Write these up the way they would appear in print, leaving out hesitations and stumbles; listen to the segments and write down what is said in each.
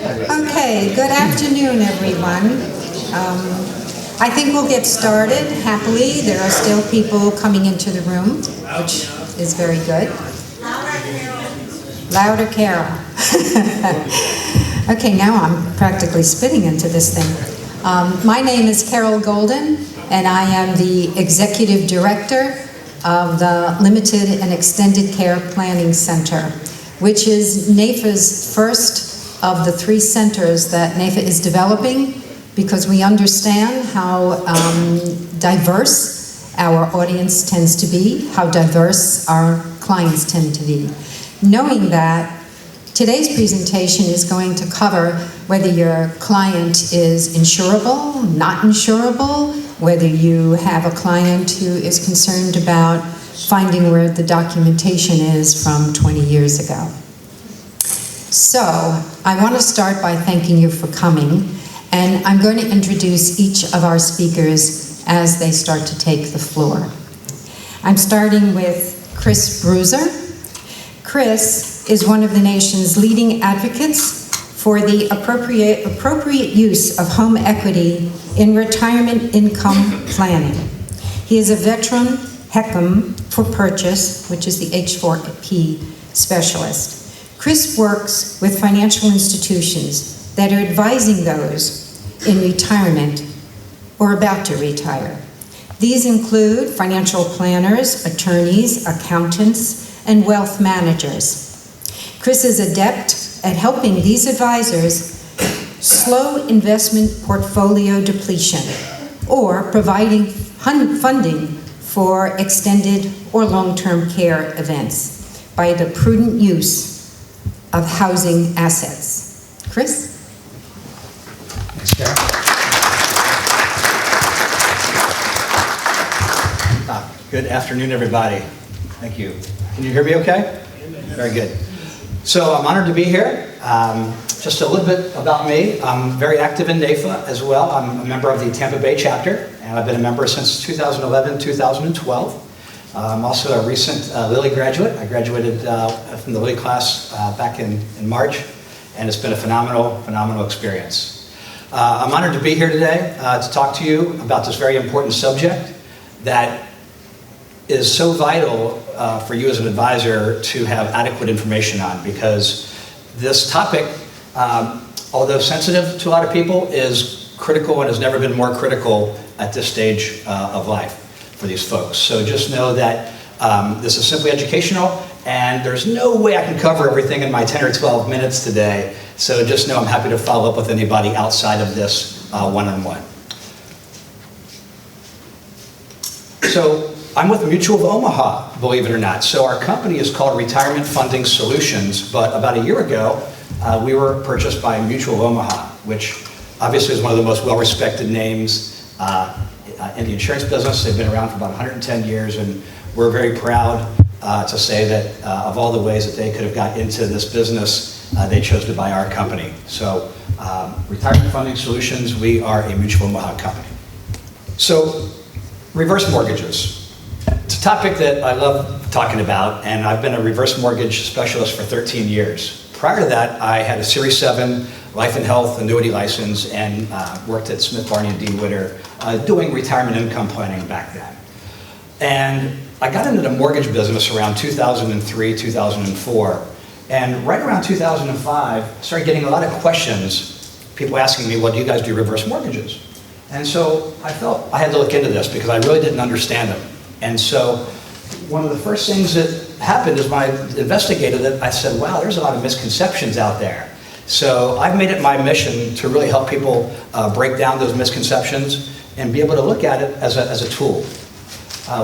Okay, good afternoon, everyone. I think we'll get started happily. There are still people coming into the room, which is very good. Louder, Carol. Okay, now I'm practically spitting into this thing. My name is Carol Golden, and I am the Executive Director of the Limited and Extended Care Planning Center, which is NAIFA's first of the 3 centers that NAIFA is developing, because we understand how diverse our audience tends to be, how diverse our clients tend to be. Knowing that, today's presentation is going to cover whether your client is insurable, not insurable, whether you have a client who is concerned about finding where the documentation is from 20 years ago. So, I want to start by thanking you for coming, and I'm going to introduce each of our speakers as they start to take the floor. I'm starting with Chris Bruiser. Chris is one of the nation's leading advocates for the appropriate use of home equity in retirement income planning. He is a veteran HECM for purchase, which is the H4P specialist. Chris works with financial institutions that are advising those in retirement or about to retire. These include financial planners, attorneys, accountants, and wealth managers. Chris is adept at helping these advisors slow investment portfolio depletion or providing funding for extended or long-term care events by the prudent use of housing assets. Chris? Thanks, Karen. Good afternoon, everybody. Thank you. Can you hear me okay? Very good. So I'm honored to be here. Just a little bit about me. I'm very active in NAIFA as well. I'm a member of the Tampa Bay chapter, and I've been a member since 2011, 2012. I'm also a recent Lilly graduate. I graduated from the Lilly class back in March, and it's been a phenomenal experience. I'm honored to be here today to talk to you about this very important subject that is so vital for you as an advisor to have adequate information on, because this topic, although sensitive to a lot of people, is critical and has never been more critical at this stage of life for these folks. So just know that this is simply educational, and there's no way I can cover everything in my 10 or 12 minutes today. So just know I'm happy to follow up with anybody outside of this one-on-one. So I'm with Mutual of Omaha, believe it or not. So our company is called Retirement Funding Solutions, but about a year ago, we were purchased by Mutual of Omaha, which obviously is one of the most well-respected names in the insurance business. They've been around for about 110 years, and we're very proud to say that of all the ways that they could have got into this business, they chose to buy our company. So Retirement Funding Solutions, we are a Mutual Omaha company. So reverse mortgages. It's a topic that I love talking about, and I've been a reverse mortgage specialist for 13 years. Prior to that, I had a Series 7 life and health annuity license and worked at Smith, Barney & Dean-Witter doing retirement income planning back then. And I got into the mortgage business around 2003, 2004. And right around 2005, I started getting a lot of questions, people asking me, well, do you guys do reverse mortgages? And so I felt I had to look into this because I really didn't understand them. And so one of the first things that happened is when I investigated it, I said, wow, there's a lot of misconceptions out there. So I've made it my mission to really help people break down those misconceptions and be able to look at it as a tool.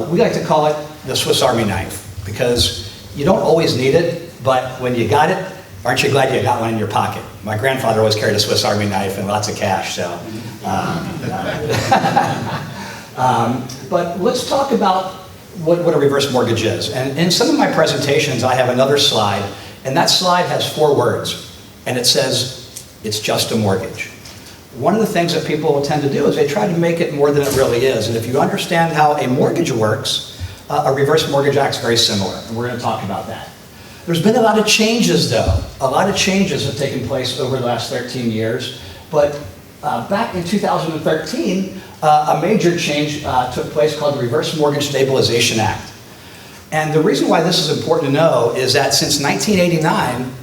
We like to call it the Swiss Army knife, because you don't always need it, but when you got it, aren't you glad you got one in your pocket? My grandfather always carried a Swiss Army knife and lots of cash, so. But let's talk about what a reverse mortgage is. And in some of my presentations, I have another slide, and that slide has 4 words, and it says, it's just a mortgage. One of the things that people tend to do is they try to make it more than it really is. And if you understand how a mortgage works, a reverse mortgage acts very similar, and we're going to talk about that. There's been a lot of changes, though. A lot of changes have taken place over the last 13 years. But back in 2013, a major change took place called the Reverse Mortgage Stabilization Act. And the reason why this is important to know is that since 1989,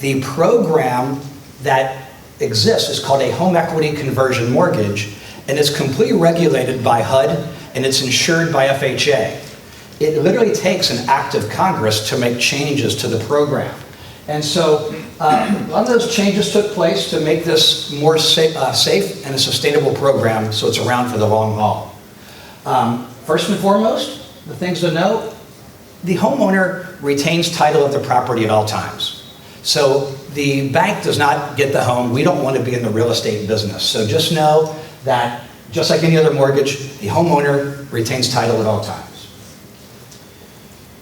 the program that exists is called a home equity conversion mortgage, and it's completely regulated by HUD, and it's insured by FHA. It literally takes an act of Congress to make changes to the program. And so a lot of those changes took place to make this more safe and a sustainable program so it's around for the long haul. First and foremost, the things to note, the homeowner retains title of the property at all times. So the bank does not get the home. We don't want to be in the real estate business. So just know that just like any other mortgage, the homeowner retains title at all times.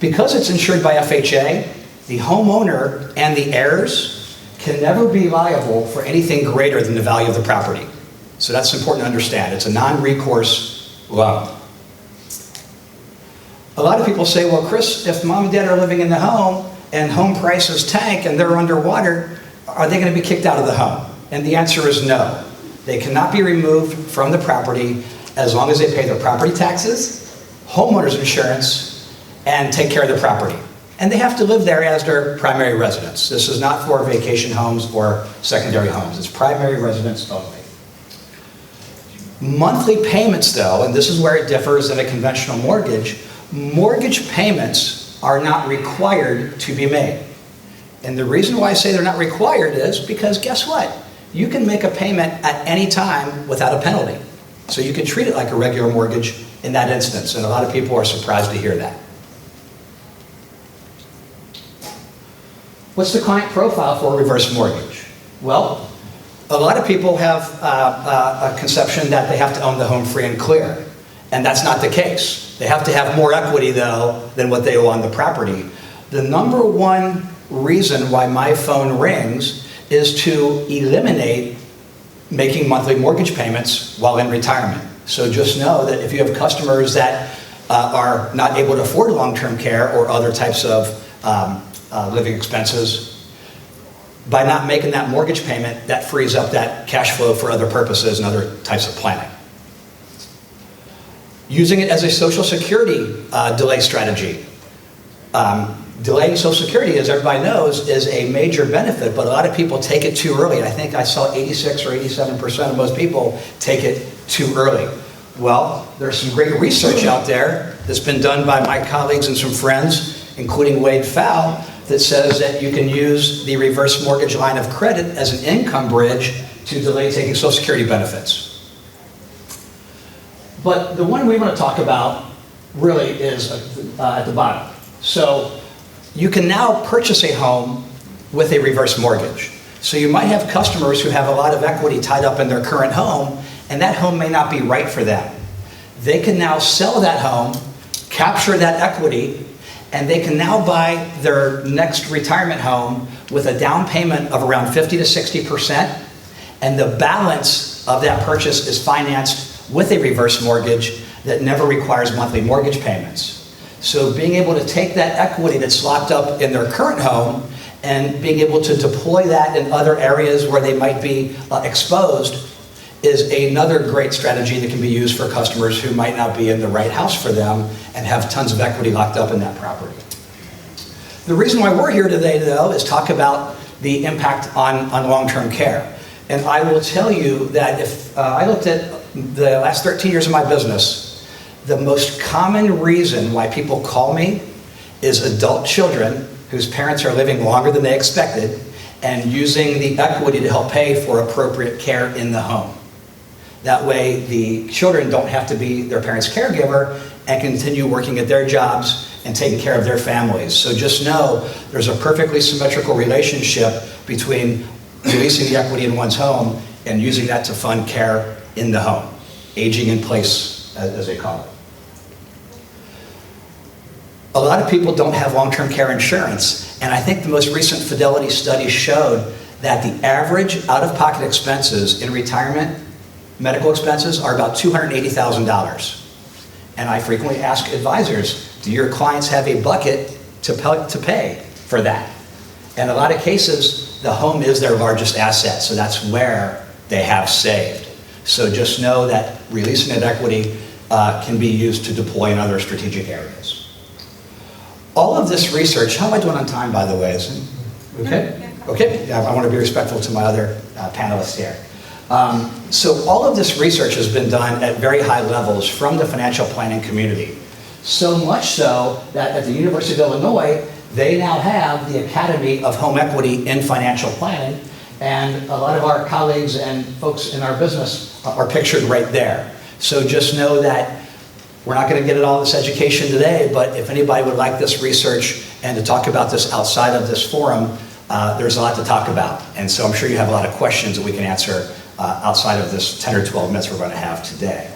Because it's insured by FHA, the homeowner and the heirs can never be liable for anything greater than the value of the property. So that's important to understand. It's a non-recourse loan. A lot of people say, well, Chris, if mom and dad are living in the home and home prices tank and they're underwater, are they going to be kicked out of the home? And the answer is no. They cannot be removed from the property as long as they pay their property taxes, homeowner's insurance, and take care of the property. And they have to live there as their primary residence. This is not for vacation homes or secondary homes. It's primary residence only. Monthly payments, though, and this is where it differs than a conventional mortgage payments are not required to be made. And the reason why I say they're not required is because guess what? You can make a payment at any time without a penalty. So you can treat it like a regular mortgage in that instance, and a lot of people are surprised to hear that. What's the client profile for a reverse mortgage? Well, a lot of people have a conception that they have to own the home free and clear, and that's not the case. They have to have more equity, though, than what they owe on the property. The number one reason why my phone rings is to eliminate making monthly mortgage payments while in retirement. So just know that if you have customers that are not able to afford long-term care or other types of living expenses, by not making that mortgage payment, that frees up that cash flow for other purposes and other types of planning. Using it as a Social Security delay strategy. Delaying Social Security, as everybody knows, is a major benefit, but a lot of people take it too early. I think I saw 86 or 87% of most people take it too early. Well, there's some great research out there that's been done by my colleagues and some friends, including Wade Fowl, that says that you can use the reverse mortgage line of credit as an income bridge to delay taking Social Security benefits. But the one we want to talk about really is at the bottom. So you can now purchase a home with a reverse mortgage. So you might have customers who have a lot of equity tied up in their current home, and that home may not be right for them. They can now sell that home, capture that equity, and they can now buy their next retirement home with a down payment of around 50 to 60%, and the balance of that purchase is financed with a reverse mortgage that never requires monthly mortgage payments. So being able to take that equity that's locked up in their current home and being able to deploy that in other areas where they might be exposed is another great strategy that can be used for customers who might not be in the right house for them and have tons of equity locked up in that property. The reason why we're here today, though, is talk about the impact on long-term care. And I will tell you that if I looked at the last 13 years of my business, the most common reason why people call me is adult children whose parents are living longer than they expected and using the equity to help pay for appropriate care in the home. That way, the children don't have to be their parents' caregiver and continue working at their jobs and taking care of their families. So just know there's a perfectly symmetrical relationship between releasing the equity in one's home and using that to fund care in the home, aging in place, as they call it. A lot of people don't have long-term care insurance, and I think the most recent Fidelity study showed that the average out-of-pocket expenses in retirement, medical expenses, are about $280,000. And I frequently ask advisors, do your clients have a bucket to pay? for that. In a lot of cases, the home is their largest asset, so that's where they have saved. So just know that releasing that equity can be used to deploy in other strategic areas. All of this research, how am I doing on time, by the way? Is it okay? Okay, yeah, I want to be respectful to my other panelists here. So all of this research has been done at very high levels from the financial planning community. So much so that at the University of Illinois, they now have the Academy of Home Equity in Financial Planning, and a lot of our colleagues and folks in our business are pictured right there. So just know that we're not going to get at all this education today, but if anybody would like this research and to talk about this outside of this forum, there's a lot to talk about. And so I'm sure you have a lot of questions that we can answer outside of this 10 or 12 minutes we're going to have today.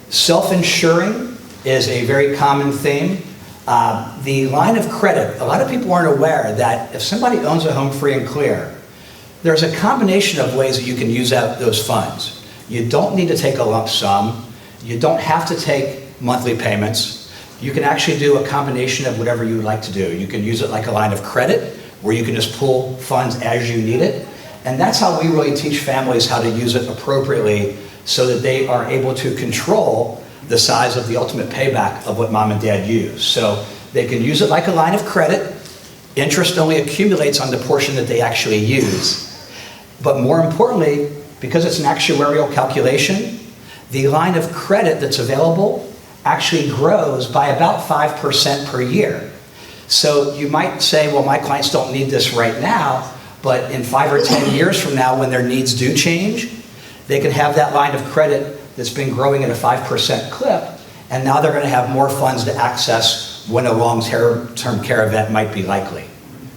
Self-insuring is a very common theme. The line of credit, a lot of people aren't aware that if somebody owns a home free and clear, there's a combination of ways that you can use out those funds. You don't need to take a lump sum. You don't have to take monthly payments. You can actually do a combination of whatever you would like to do. You can use it like a line of credit, where you can just pull funds as you need it. And that's how we really teach families how to use it appropriately so that they are able to control the size of the ultimate payback of what mom and dad use. So they can use it like a line of credit. Interest only accumulates on the portion that they actually use. But more importantly, because it's an actuarial calculation, the line of credit that's available actually grows by about 5% per year. So you might say, well, my clients don't need this right now, but in 5 or 10 years from now, when their needs do change, they can have that line of credit that's been growing at a 5% clip, and now they're going to have more funds to access when a long-term care event might be likely.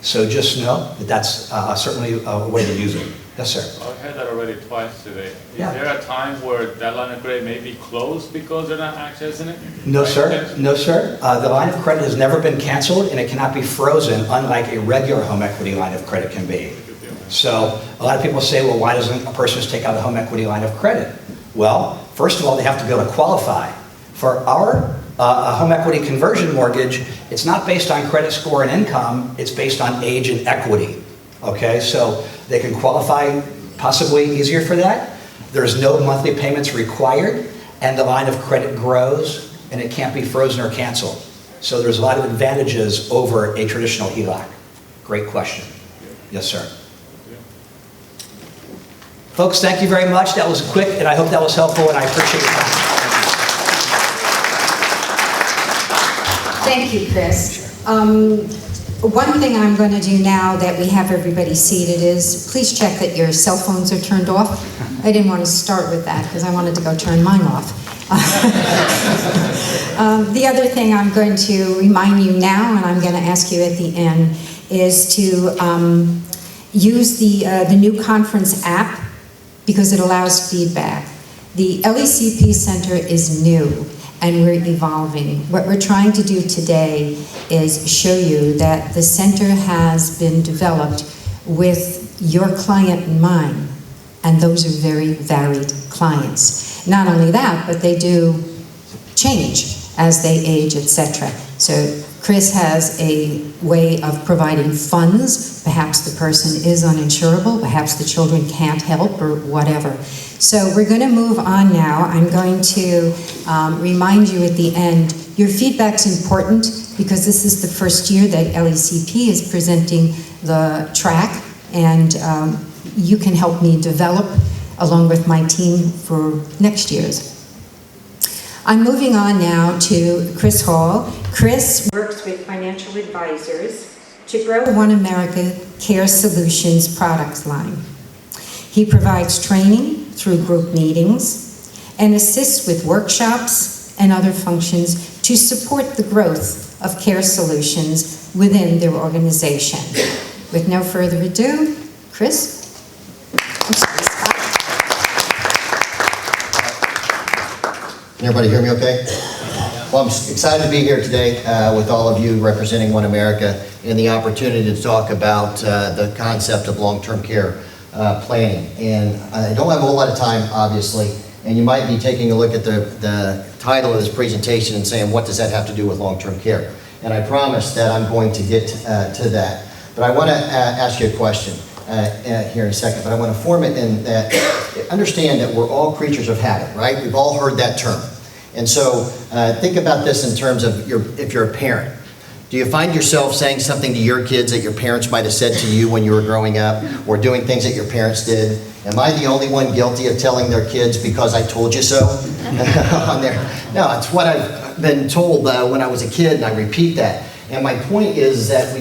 So just know that that's certainly a way to use it. Yes, sir. I've had that already twice today. Is Yeah. there a time where that line of credit may be closed because they're not accessing it? No, sir. No, sir. The line of credit has never been canceled, and it cannot be frozen, unlike a regular home equity line of credit can be. So a lot of people say, well, why doesn't a person just take out a home equity line of credit? Well, first of all, they have to be able to qualify. For our home equity conversion mortgage, it's not based on credit score and income, it's based on age and equity. Okay, so they can qualify possibly easier for that. There's no monthly payments required, and the line of credit grows, and it can't be frozen or canceled. So there's a lot of advantages over a traditional HELOC. Great question. Yes, sir. Folks, thank you very much. That was quick, and I hope that was helpful, and I appreciate your time. Thank you, Chris. One thing I'm going to do now that we have everybody seated is please check that your cell phones are turned off. I didn't want to start with that because I wanted to go turn mine off. The other thing I'm going to remind you now, and I'm going to ask you at the end, is to use the new conference app because it allows feedback. The LECP Center is new, and we're evolving. What we're trying to do today is show you that the center has been developed with your client in mind, and those are very varied clients. Not only that, but they do change as they age, etc. So Chris has a way of providing funds. Perhaps the person is uninsurable, perhaps the children can't help, or whatever. So we're going to move on now. I'm going to remind you at the end, your feedback's important because this is the first year that LECP is presenting the track, and you can help me develop along with my team for next year's. I'm moving on now to Chris Hall. Chris works with financial advisors to grow One America Care Solutions product line. He provides training through group meetings and assists with workshops and other functions to support the growth of care solutions within their organization. With no further ado, Chris? Can everybody hear me okay? Well, I'm excited to be here today with all of you representing One America and the opportunity to talk about the concept of long-term care planning. And I don't have a whole lot of time, obviously, and you might be taking a look at the title of this presentation and saying, what does that have to do with long-term care? and I promise that I'm going to get to that. But I want to ask you a question here in a second, but I want to form it in that, understand that we're all creatures of habit, right? We've all heard that term. And so think about this in terms of if you're a parent. Do you find yourself saying something to your kids that your parents might have said to you when you were growing up, or doing things that your parents did? Am I the only one guilty of telling their kids because I told you so on there? No, it's what I've been told when I was a kid, and I repeat that. And my point is that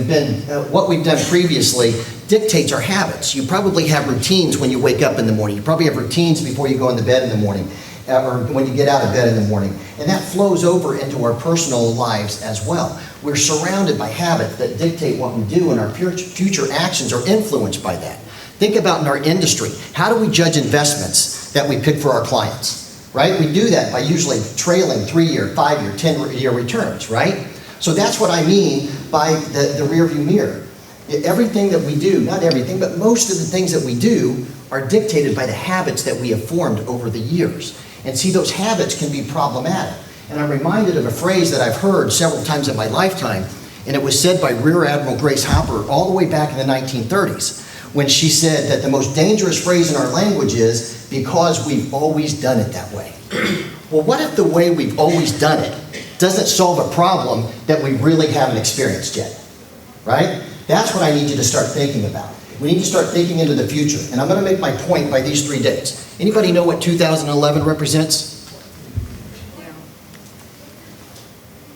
what we've done previously dictates our habits. You probably have routines when you wake up in the morning. You probably have routines before you go into bed in the morning, or when you get out of bed in the morning. And that flows over into our personal lives as well. We're surrounded by habits that dictate what we do, and our future actions are influenced by that. Think about in our industry, how do we judge investments that we pick for our clients, right? We do that by usually trailing 3-year, 5-year, 10-year returns, right? So that's what I mean by the rear view mirror. Everything that we do, not everything, but most of the things that we do are dictated by the habits that we have formed over the years. And see, those habits can be problematic. And I'm reminded of a phrase that I've heard several times in my lifetime, and it was said by Rear Admiral Grace Hopper all the way back in the 1930s, when she said that the most dangerous phrase in our language is, because we've always done it that way. Well, what if the way we've always done it doesn't solve a problem that we really haven't experienced yet, right? That's what I need you to start thinking about. We need to start thinking into the future. And I'm going to make my point by these 3 dates. Anybody know what 2011 represents?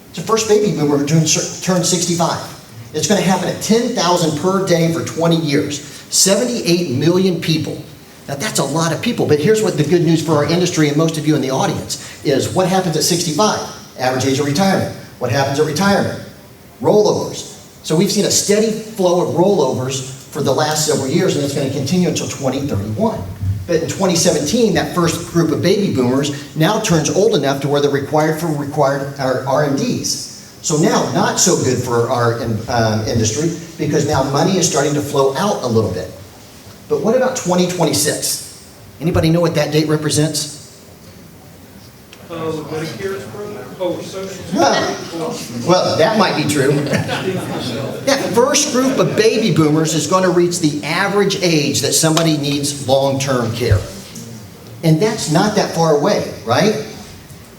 It's the first baby boomer who turned 65. It's going to happen at 10,000 per day for 20 years. 78 million people. Now that's a lot of people, but here's what the good news for our industry and most of you in the audience is: what happens at 65? Average age of retirement. What happens at retirement? Rollovers. So we've seen a steady flow of rollovers for the last several years, and it's going to continue until 2031. But in 2017, that first group of baby boomers now turns old enough to where they're required RMDs. So now, not so good for our industry, because now money is starting to flow out a little bit. But what about 2026? Anybody know what that date represents? Medicare's program? Oh, Social Well, that might be true. That first group of baby boomers is going to reach the average age that somebody needs long-term care. And that's not that far away, right?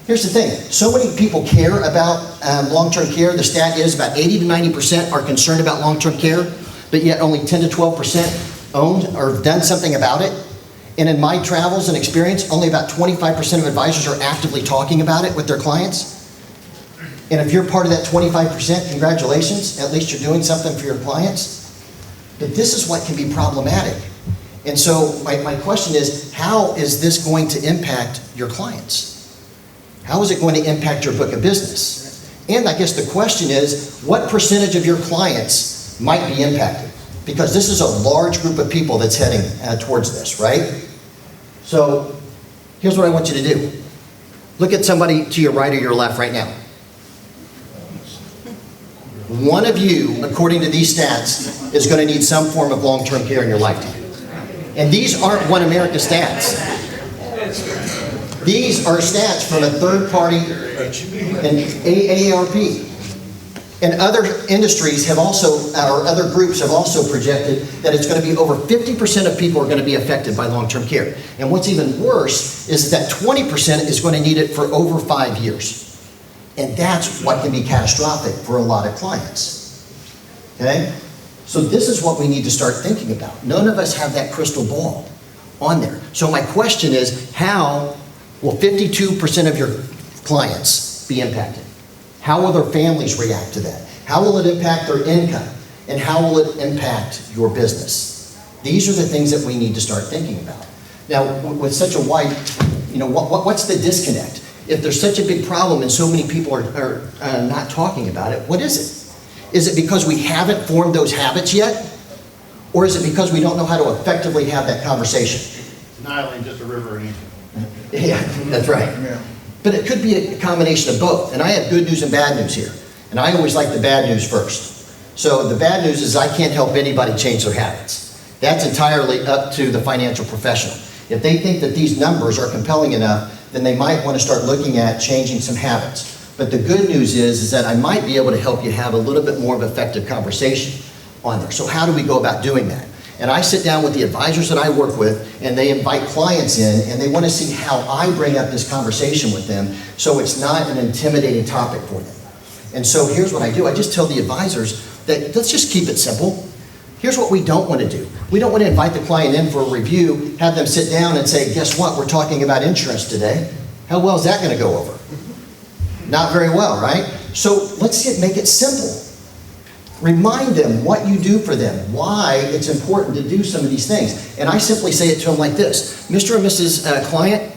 Here's the thing. So many people care about long-term care. The stat is about 80 to 90% are concerned about long-term care, but yet only 10 to 12% owned or done something about it. And in my travels and experience, only about 25% of advisors are actively talking about it with their clients. And if you're part of that 25%, congratulations, at least you're doing something for your clients. But this is what can be problematic. And so my question is, how is this going to impact your clients? How is it going to impact your book of business? And I guess the question is, what percentage of your clients might be impacted? Because this is a large group of people that's heading towards this, right? So here's what I want you to do. Look at somebody to your right or your left right now. One of you, according to these stats, is going to need some form of long-term care in your lifetime. And these aren't One America stats. These are stats from a third party, an AARP. And other industries have also, or other groups have also projected that it's going to be over 50% of people are going to be affected by long-term care. And what's even worse is that 20% is going to need it for over 5 years. And that's what can be catastrophic for a lot of clients. Okay? So this is what we need to start thinking about. None of us have that crystal ball on there. So my question is, how will 52% of your clients be impacted? How will their families react to that? How will it impact their income? And how will it impact your business? These are the things that we need to start thinking about. Now, with such a wide, what's the disconnect? If there's such a big problem and so many people are not talking about it, what is it? Is it because we haven't formed those habits yet? Or is it because we don't know how to effectively have that conversation? It's not only just a river and Yeah, that's right. Yeah. But it could be a combination of both. And I have good news and bad news here. And I always like the bad news first. So the bad news is I can't help anybody change their habits. That's entirely up to the financial professional. If they think that these numbers are compelling enough, then they might want to start looking at changing some habits. But the good news is that I might be able to help you have a little bit more of an effective conversation on there. So how do we go about doing that? And I sit down with the advisors that I work with, and they invite clients in, and they want to see how I bring up this conversation with them so it's not an intimidating topic for them. And so here's what I do. I just tell the advisors that let's just keep it simple. Here's what we don't want to do. We don't want to invite the client in for a review, have them sit down and say, guess what, we're talking about insurance today. How well is that going to go over? Not very well, right? So let's make it simple. Remind them what you do for them, why it's important to do some of these things. And I simply say it to them like this. Mr. and Mrs. Client,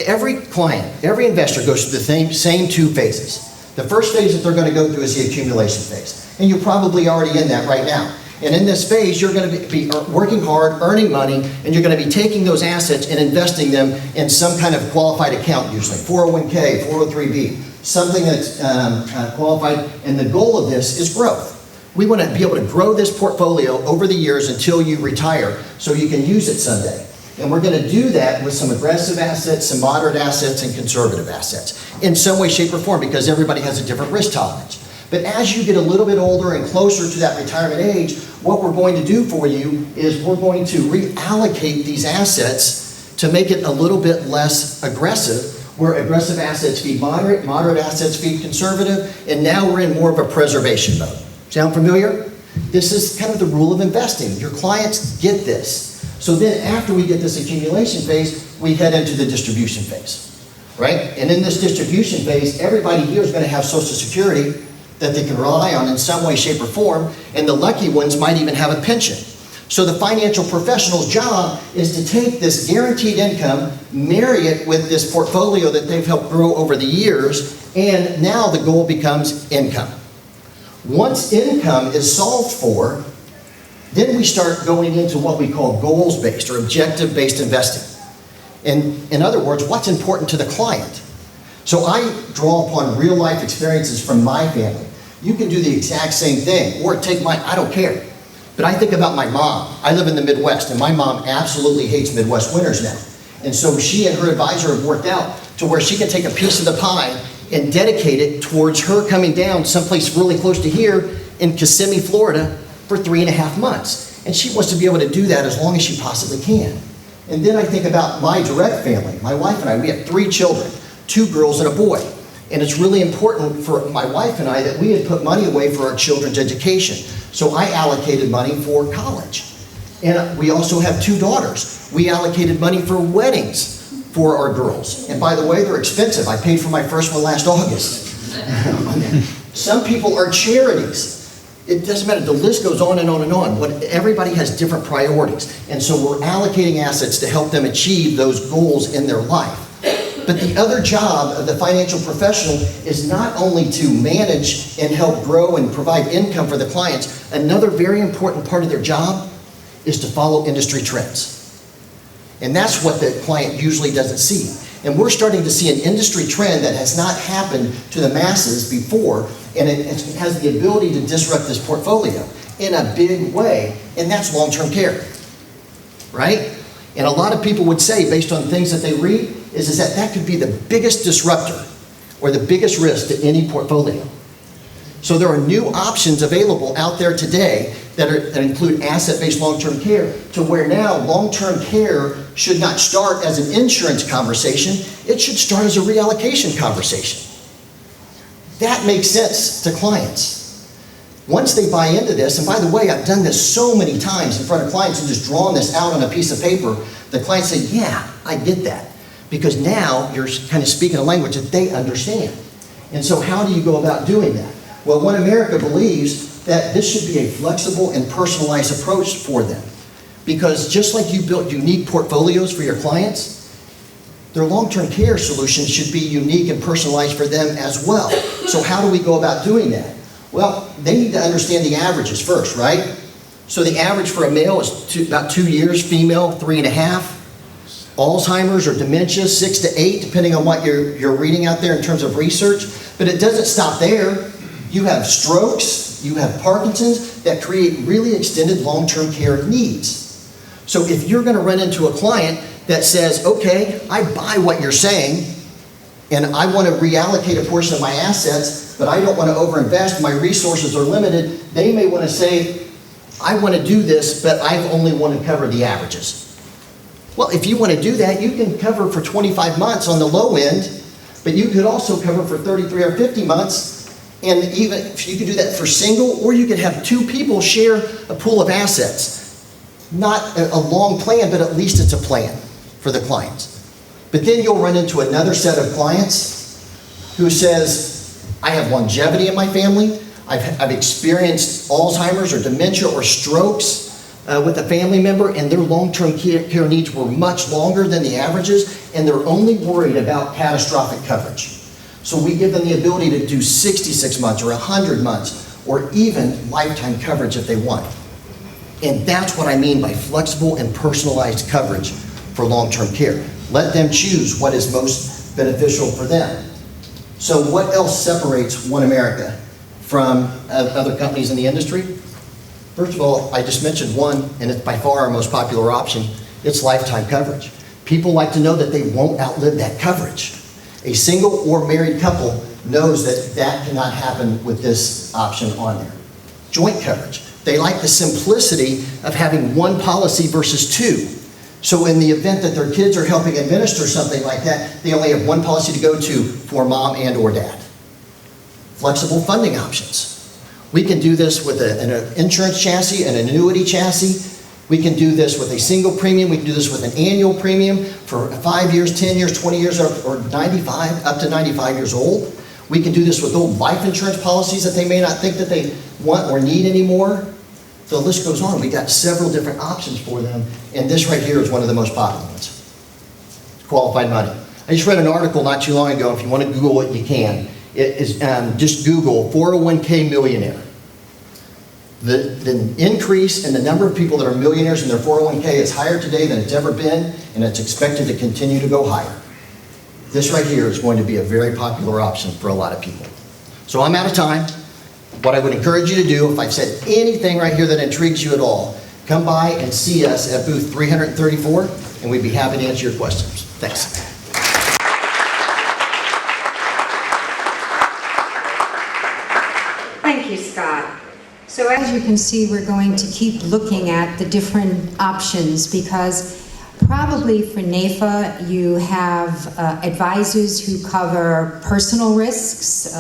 every client, every investor goes through the same two phases. The first phase that they're going to go through is the accumulation phase. And you're probably already in that right now. And in this phase, you're going to be working hard, earning money, and you're going to be taking those assets and investing them in some kind of qualified account, usually 401k, 403b, something that's qualified. And the goal of this is growth. We want to be able to grow this portfolio over the years until you retire so you can use it someday. And we're going to do that with some aggressive assets, some moderate assets, and conservative assets in some way, shape, or form, because everybody has a different risk tolerance. But as you get a little bit older and closer to that retirement age, what we're going to do for you is we're going to reallocate these assets to make it a little bit less aggressive, where aggressive assets feed moderate, moderate assets feed conservative, and now we're in more of a preservation mode. Sound familiar? This is kind of the rule of investing. Your clients get this. So then after we get this accumulation phase, we head into the distribution phase, right? And in this distribution phase, everybody here is going to have Social Security that they can rely on in some way, shape, or form, and the lucky ones might even have a pension. So the financial professional's job is to take this guaranteed income, marry it with this portfolio that they've helped grow over the years, and now the goal becomes income. Once income is solved for, then we start going into what we call goals-based or objective-based investing. And in other words, what's important to the client? So I draw upon real-life experiences from my family. You can do the exact same thing, or take I don't care. But I think about my mom. I live in the Midwest, and my mom absolutely hates Midwest winters now. And so she and her advisor have worked out to where she can take a piece of the pie and dedicate it towards her coming down someplace really close to here in Kissimmee, Florida, for 3.5 months. And she wants to be able to do that as long as she possibly can. And then I think about my direct family. My wife and I, we have 3 children, 2 girls and a boy. And it's really important for my wife and I that we had put money away for our children's education. So I allocated money for college. And we also have 2 daughters. We allocated money for weddings for our girls. And by the way, they're expensive. I paid for my first one last August. Some people are charities. It doesn't matter. The list goes on and on and on. Everybody has different priorities. And so we're allocating assets to help them achieve those goals in their life. But the other job of the financial professional is not only to manage and help grow and provide income for the clients. Another very important part of their job is to follow industry trends. And that's what the client usually doesn't see. And we're starting to see an industry trend that has not happened to the masses before, and it has the ability to disrupt this portfolio in a big way, and that's long-term care, right? And a lot of people would say, based on things that they read, is that that could be the biggest disruptor or the biggest risk to any portfolio. So there are new options available out there today that include asset-based long-term care, to where now long-term care should not start as an insurance conversation, it should start as a reallocation conversation. That makes sense to clients. Once they buy into this, and by the way, I've done this so many times in front of clients and just drawn this out on a piece of paper, the clients say, yeah, I get that. Because now you're kind of speaking a language that they understand. And so how do you go about doing that? Well, One America believes that this should be a flexible and personalized approach for them. Because just like you built unique portfolios for your clients, their long-term care solutions should be unique and personalized for them as well. So how do we go about doing that? Well, they need to understand the averages first, right? So the average for a male is about 2 years, female 3.5. Alzheimer's or dementia 6 to 8, depending on what you're reading out there in terms of research. But it doesn't stop there. You have strokes, you have Parkinson's that create really extended long-term care needs. So if you're going to run into a client that says, okay, I buy what you're saying, and I want to reallocate a portion of my assets, but I don't want to overinvest, my resources are limited, they may want to say, I want to do this, but I only want to cover the averages. Well, if you want to do that, you can cover for 25 months on the low end, but you could also cover for 33 or 50 months, and even if you could do that for single, or you could have two people share a pool of assets. Not a long plan, but at least it's a plan for the clients. But then you'll run into another set of clients who says, I have longevity in my family, I've experienced Alzheimer's or dementia or strokes with a family member, and their long-term care needs were much longer than the averages, and they're only worried about catastrophic coverage. So we give them the ability to do 66 months or 100 months or even lifetime coverage if they want. And that's what I mean by flexible and personalized coverage for long-term care. Let them choose what is most beneficial for them. So what else separates One America from other companies in the industry? First of all, I just mentioned one, and it's by far our most popular option. It's lifetime coverage. People like to know that they won't outlive that coverage. A single or married couple knows that that cannot happen with this option on there. Joint coverage. They like the simplicity of having one policy versus two. So in the event that their kids are helping administer something like that, they only have one policy to go to for mom and or dad. Flexible funding options. We can do this with an insurance chassis, an annuity chassis. We can do this with a single premium. We can do this with an annual premium for 5 years, 10 years, 20 years, or 95, up to 95 years old. We can do this with old life insurance policies that they may not think that they want or need anymore. The list goes on. We got several different options for them, and this right here is one of the most popular ones. Qualified money. I just read an article not too long ago. If you want to Google it, you can. It is just Google 401k millionaire. The increase in the number of people that are millionaires in their 401k is higher today than it's ever been, and it's expected to continue to go higher. This right here is going to be a very popular option for a lot of people. So I'm out of time. What I would encourage you to do, if I've said anything right here that intrigues you at all, come by and see us at booth 334, and we'd be happy to answer your questions. Thanks. Thank you, Scott. So as you can see, we're going to keep looking at the different options because probably for NAIFA, you have advisors who cover personal risks,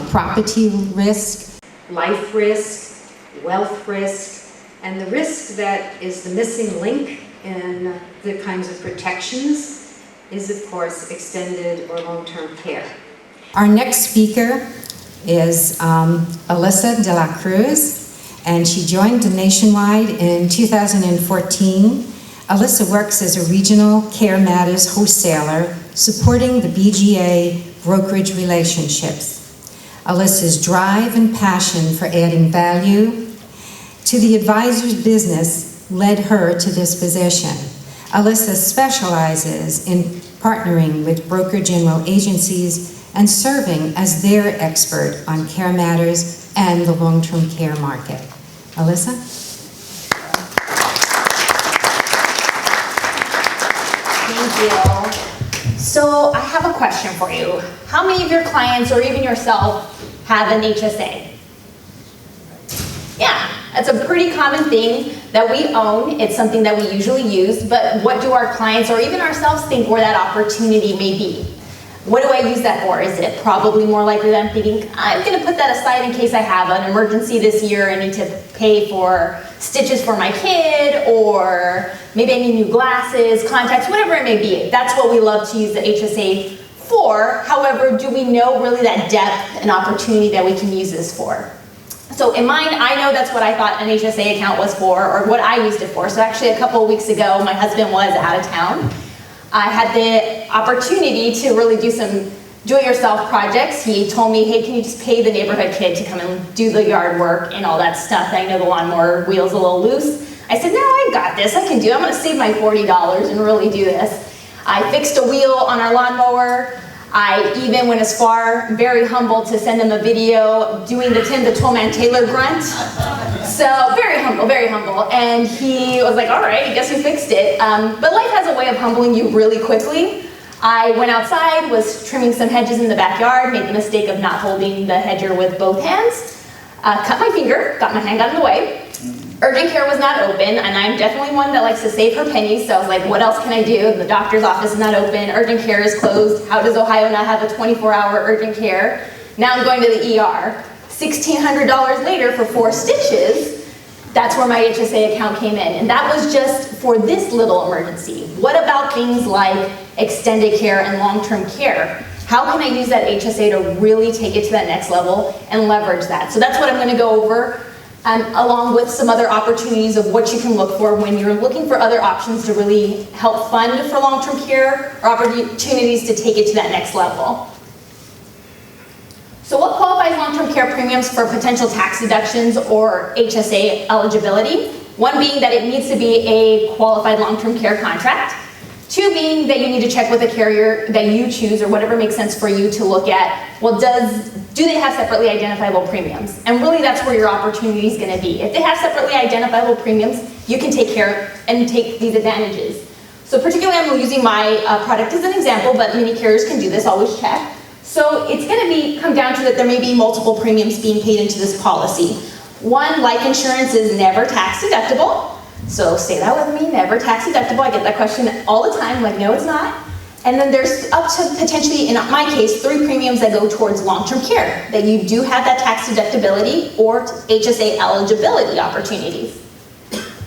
property risk, life risk, wealth risk, and the risk that is the missing link in the kinds of protections is, of course, extended or long-term care. Our next speaker is Alyssa de la Cruz, and she joined Nationwide in 2014. Alyssa works as a regional Care Matters wholesaler, supporting the BGA brokerage relationships. Alyssa's drive and passion for adding value to the advisor's business led her to this position. Alyssa specializes in partnering with broker general agencies and serving as their expert on care matters and the long-term care market. Alyssa? Thank you. So I have a question for you. How many of your clients or even yourself have an HSA? Yeah, that's a pretty common thing that we own. It's something that we usually use, but what do our clients or even ourselves think where that opportunity may be? What do I use that for? Is it probably more likely that I'm thinking, I'm going to put that aside in case I have an emergency this year and need to pay for stitches for my kid, or maybe I need new glasses, contacts, whatever it may be. That's what we love to use the HSA for. However, do we know really that depth and opportunity that we can use this for? So in mine, I know that's what I thought an HSA account was for, or what I used it for. So actually a couple of weeks ago, my husband was out of town. I had the opportunity to really do some do-it-yourself projects. He told me, hey, can you just pay the neighborhood kid to come and do the yard work and all that stuff? I know the lawnmower wheel's a little loose. I said, no, I got this, I can do it. I'm gonna save my $40 and really do this. I fixed a wheel on our lawnmower. I even went as far, very humble, to send him a video doing the Tim the Toolman Taylor grunt. So very humble, very humble. And he was like, all right, I guess you fixed it. But life has a way of humbling you really quickly. I went outside, was trimming some hedges in the backyard, made the mistake of not holding the hedger with both hands, cut my finger, got my hand out of the way. Urgent care was not open, and I'm definitely one that likes to save her pennies, so I was like, what else can I do? The doctor's office is not open, urgent care is closed. How does Ohio not have a 24-hour urgent care? Now I'm going to the ER. $1,600 later for 4 stitches, that's where my HSA account came in. And that was just for this little emergency. What about things like extended care and long-term care? How can I use that HSA to really take it to that next level and leverage that? So that's what I'm going to go over, along with some other opportunities of what you can look for when you're looking for other options to really help fund for long-term care or opportunities to take it to that next level. So what qualifies long-term care premiums for potential tax deductions or HSA eligibility? One being that it needs to be a qualified long-term care contract. 2 being that you need to check with a carrier that you choose or whatever makes sense for you to look at, well, do they have separately identifiable premiums? And really that's where your opportunity is going to be. If they have separately identifiable premiums, you can take care and take these advantages. So particularly I'm using my product as an example, but many carriers can do this, always check. So it's going to come down to that there may be multiple premiums being paid into this policy. 1, life insurance is never tax deductible. So say that with me, never tax deductible. I get that question all the time, like no it's not. And then there's up to potentially, in my case, 3 premiums that go towards long-term care, that you do have that tax deductibility or HSA eligibility opportunities.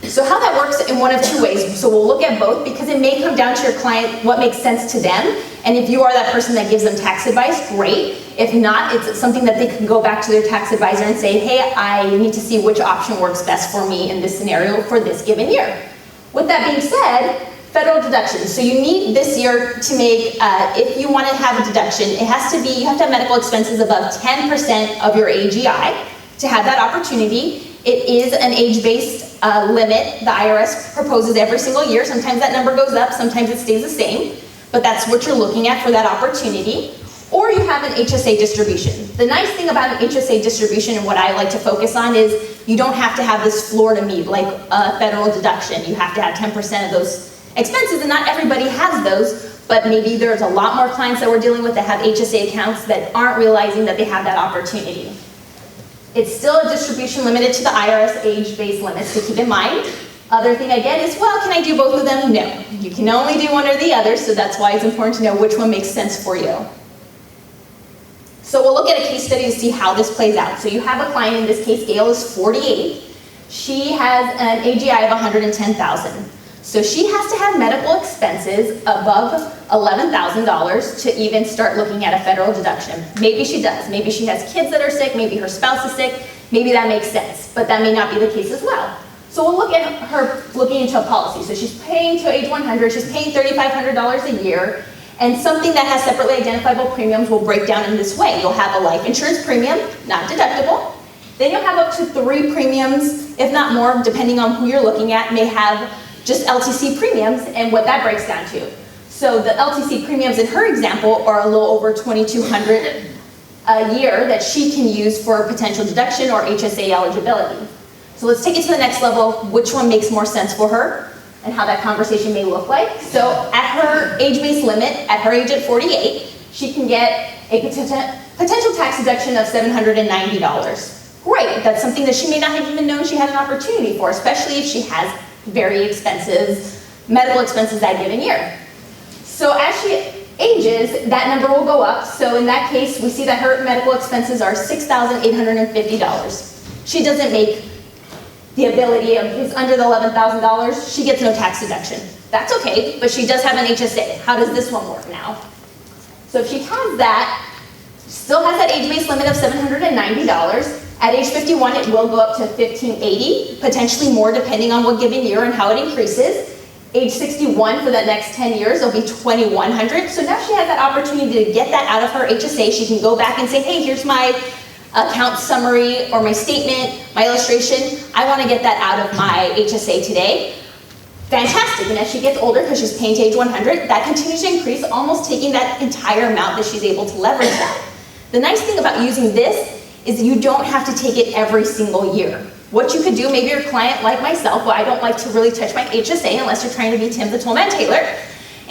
So how that works in one of 2 ways. So we'll look at both because it may come down to your client, what makes sense to them. And if you are that person that gives them tax advice, great. If not, it's something that they can go back to their tax advisor and say, hey, I need to see which option works best for me in this scenario for this given year. With that being said, federal deductions. So you need this year to make, if you want to have a deduction, it has to be, you have to have medical expenses above 10% of your AGI to have that opportunity. It is an age-based limit the IRS proposes every single year. Sometimes that number goes up, sometimes it stays the same, but that's what you're looking at for that opportunity. Or you have an HSA distribution. The nice thing about an HSA distribution and what I like to focus on is you don't have to have this floor to meet like a federal deduction. You have to have 10% of those expenses, and not everybody has those, but maybe there's a lot more clients that we're dealing with that have HSA accounts that aren't realizing that they have that opportunity. It's still a distribution limited to the IRS age-based limits to keep in mind. Other thing I get is, well, can I do both of them? No. You can only do one or the other, so that's why it's important to know which one makes sense for you. So we'll look at a case study to see how this plays out. So you have a client, in this case, Gail is 48. She has an AGI of $110,000. So she has to have medical expenses above $11,000 to even start looking at a federal deduction. Maybe she does. Maybe she has kids that are sick. Maybe her spouse is sick. Maybe that makes sense, but that may not be the case as well. So we'll look at her looking into a policy. So she's paying to age 100. She's paying $3,500 a year. And something that has separately identifiable premiums will break down in this way. You'll have a life insurance premium, not deductible. Then you'll have up to 3 premiums, if not more, depending on who you're looking at, may have just LTC premiums and what that breaks down to. So the LTC premiums in her example are a little over $2,200 a year that she can use for potential deduction or HSA eligibility. So let's take it to the next level, which one makes more sense for her and how that conversation may look like. So at her age-based limit, at her age at 48, she can get a potential tax deduction of $790. Great, that's something that she may not have even known she had an opportunity for, especially if she has very expensive medical expenses that given year. So as she ages, that number will go up. So in that case, we see that her medical expenses are $6,850. She doesn't make the ability of, is under the $11,000, she gets no tax deduction. That's okay, but she does have an HSA. How does this one work now? So if she has that, still has that age-based limit of $790. At age 51, it will go up to $1,580, potentially more depending on what given year and how it increases. Age 61, for the next 10 years, it'll be $2,100. So now she has that opportunity to get that out of her HSA. She can go back and say, hey, here's my account summary or my statement, my illustration. I want to get that out of my HSA today. Fantastic. And as she gets older, because she's paying to age 100, that continues to increase, almost taking that entire amount that she's able to leverage that. The nice thing about using this is you don't have to take it every single year. What you could do, maybe your client like myself, well, I don't like to really touch my HSA unless you're trying to be Tim the Tollman Taylor.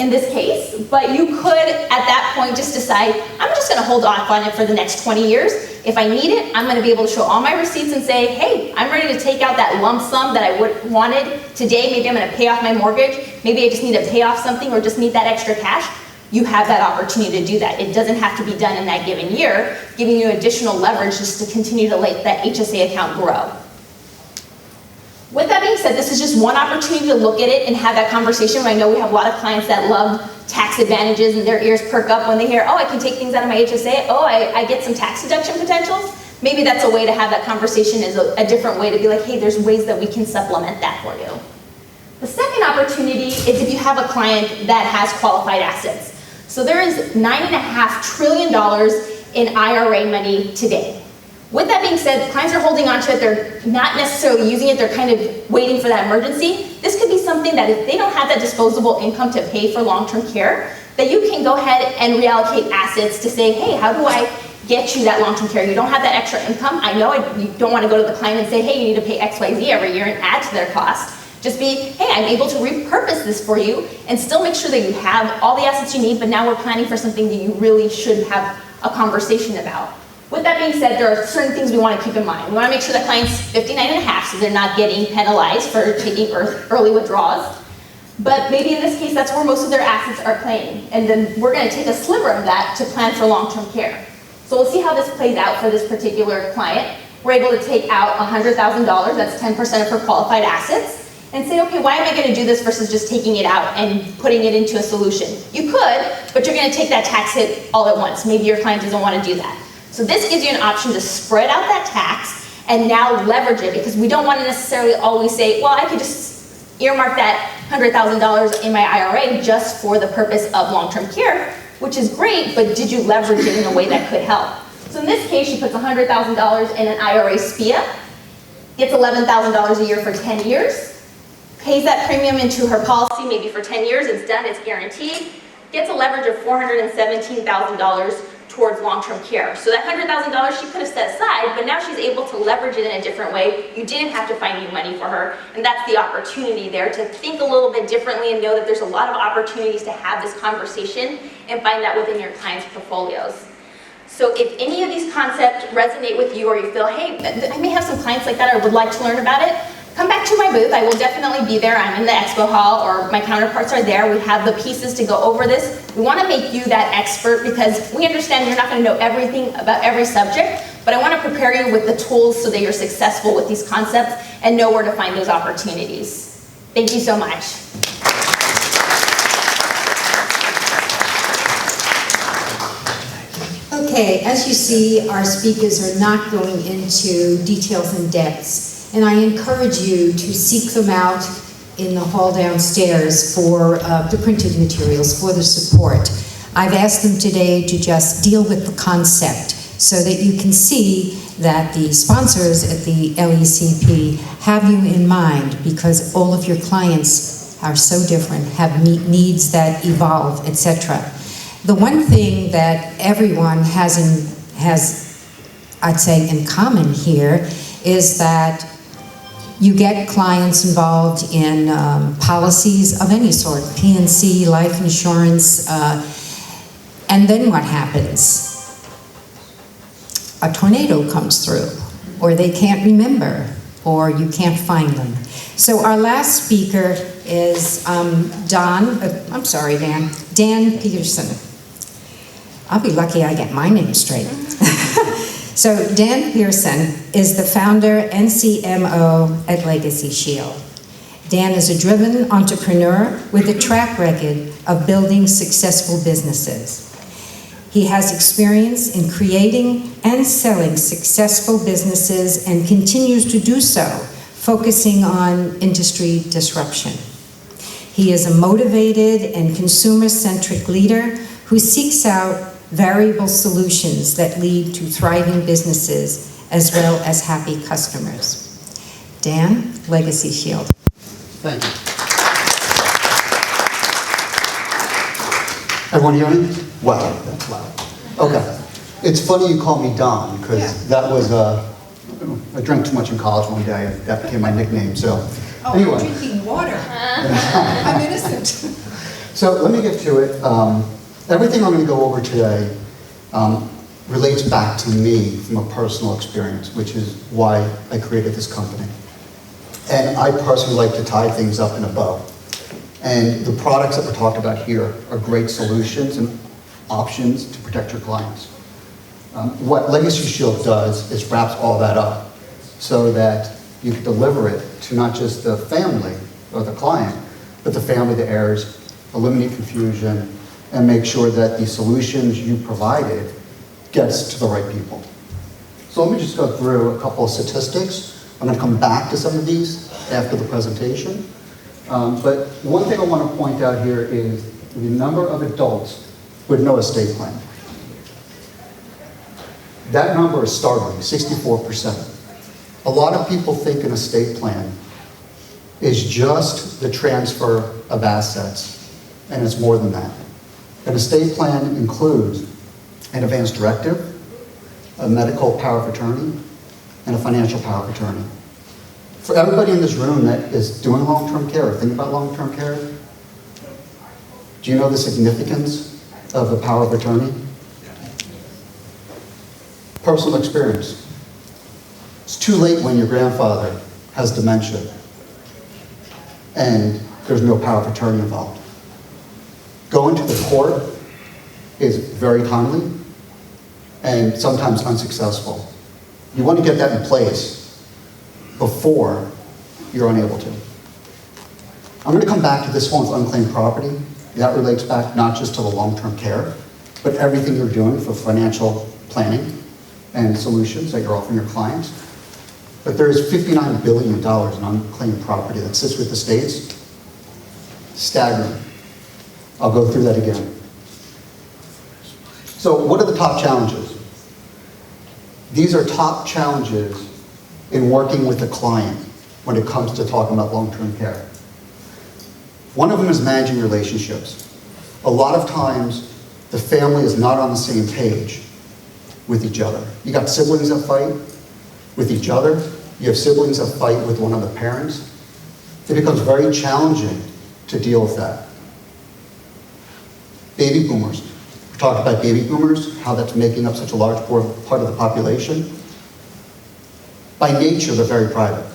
in this case, but you could at that point just decide, I'm just gonna hold off on it for the next 20 years. If I need it, I'm gonna be able to show all my receipts and say, hey, I'm ready to take out that lump sum that I wanted today. Maybe I'm gonna pay off my mortgage. Maybe I just need to pay off something or just need that extra cash. You have that opportunity to do that. It doesn't have to be done in that given year, giving you additional leverage just to continue to let that HSA account grow. With that being said, this is just one opportunity to look at it and have that conversation. I know we have a lot of clients that love tax advantages and their ears perk up when they hear, oh, I can take things out of my HSA. Oh, I get some tax deduction potentials. Maybe that's a way to have that conversation, is a different way to be like, hey, there's ways that we can supplement that for you. The second opportunity is if you have a client that has qualified assets. So there is $9.5 trillion in IRA money today. With that being said, clients are holding on to it, they're not necessarily using it, they're kind of waiting for that emergency. This could be something that if they don't have that disposable income to pay for long-term care, that you can go ahead and reallocate assets to say, hey, how do I get you that long-term care? You don't have that extra income. I know you don't want to go to the client and say, hey, you need to pay XYZ every year and add to their cost. Just be, hey, I'm able to repurpose this for you and still make sure that you have all the assets you need, but now we're planning for something that you really should have a conversation about. With that being said, there are certain things we want to keep in mind. We want to make sure that client's 59 and a half, so they're not getting penalized for taking early withdrawals. But maybe in this case, that's where most of their assets are playing. And then we're going to take a sliver of that to plan for long-term care. So we'll see how this plays out for this particular client. We're able to take out $100,000, that's 10% of her qualified assets, and say, okay, why am I going to do this versus just taking it out and putting it into a solution? You could, but you're going to take that tax hit all at once. Maybe your client doesn't want to do that. So this gives you an option to spread out that tax and now leverage it, because we don't want to necessarily always say, well, I could just earmark that $100,000 in my IRA just for the purpose of long-term care, which is great, but did you leverage it in a way that could help? So in this case, she puts $100,000 in an IRA SPIA, gets $11,000 a year for 10 years, pays that premium into her policy maybe for 10 years, it's done, it's guaranteed, gets a leverage of $417,000 towards long-term care. So that $100,000 she could have set aside, but now she's able to leverage it in a different way. You didn't have to find new money for her, and that's the opportunity there to think a little bit differently and know that there's a lot of opportunities to have this conversation and find that within your clients' portfolios. So if any of these concepts resonate with you, or you feel, hey, I may have some clients like that, I would like to learn about it, come back to my booth. I will definitely be there. I'm in the expo hall, or my counterparts are there. We have the pieces to go over this. We want to make you that expert, because we understand you're not going to know everything about every subject, but I want to prepare you with the tools so that you're successful with these concepts and know where to find those opportunities. Thank you so much. Okay, as you see, our speakers are not going into details and depths. And I encourage you to seek them out in the hall downstairs for the printed materials, for the support. I've asked them today to just deal with the concept so that you can see that the sponsors at the LECP have you in mind, because all of your clients are so different, have needs that evolve, etc. The one thing that everyone has, I'd say, in common here is that you get clients involved in policies of any sort, P&C, life insurance, and then what happens? A tornado comes through, or they can't remember, or you can't find them. So our last speaker is Dan Pearson. I'll be lucky I get my name straight. So Dan Pearson is the founder and CMO at Legacy Shield. Dan is a driven entrepreneur with a track record of building successful businesses. He has experience in creating and selling successful businesses and continues to do so, focusing on industry disruption. He is a motivated and consumer-centric leader who seeks out variable solutions that lead to thriving businesses as well as happy customers. Dan, Legacy Shield. Thank you. Everyone hear me? Wow, that's loud. Okay. It's funny you call me Don, because that was, I drank too much in college one day, that became my nickname, so. Oh, anyway. I'm drinking water. I'm innocent. So let me get to it. Everything I'm going to go over today relates back to me from a personal experience, which is why I created this company. And I personally like to tie things up in a bow. And the products that we're talking about here are great solutions and options to protect your clients. What Legacy Shield does is wraps all that up so that you can deliver it to not just the family or the client, but the family, the heirs, eliminate confusion, and make sure that the solutions you provided gets to the right people. So let me just go through a couple of statistics. I'm going to come back to some of these after the presentation. But one thing I want to point out here is the number of adults with no estate plan. That number is startling, 64%. A lot of people think an estate plan is just the transfer of assets, and it's more than that. An estate plan includes an advance directive, a medical power of attorney, and a financial power of attorney. For everybody in this room that is doing long-term care or thinking about long-term care, do you know the significance of the power of attorney? Personal experience. It's too late when your grandfather has dementia and there's no power of attorney involved. Going to the court is very timely and sometimes unsuccessful. You want to get that in place before you're unable to. I'm going to come back to this one with unclaimed property. That relates back not just to the long-term care, but everything you're doing for financial planning and solutions that you're offering your clients. But there's $59 billion in unclaimed property that sits with the states. Staggering. I'll go through that again. So what are the top challenges? These are top challenges in working with a client when it comes to talking about long-term care. One of them is managing relationships. A lot of times, the family is not on the same page with each other. You got siblings that fight with each other. You have siblings that fight with one of the parents. It becomes very challenging to deal with that. Baby boomers. We talked about baby boomers, how that's making up such a large part of the population. By nature, they're very private.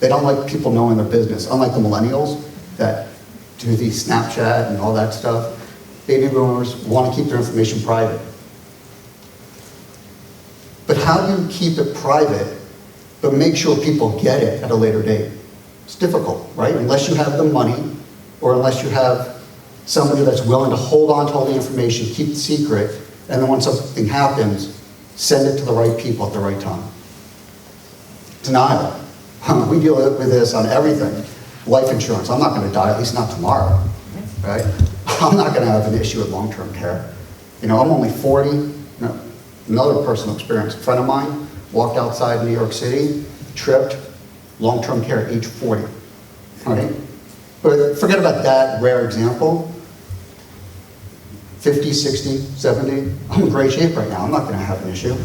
They don't like people knowing their business, unlike the millennials that do the Snapchat and all that stuff. Baby boomers want to keep their information private. But how do you keep it private, but make sure people get it at a later date? It's difficult, right? Unless you have the money, or unless you have somebody that's willing to hold on to all the information, keep it secret, and then when something happens, send it to the right people at the right time. Denial. We deal with this on everything. Life insurance. I'm not going to die, at least not tomorrow, right? I'm not going to have an issue with long-term care. You know, I'm only 40. No, another personal experience. A friend of mine walked outside New York City, tripped, long-term care at age 40, right? But forget about that rare example. 50, 60, 70, I'm in great shape right now. I'm not going to have an issue.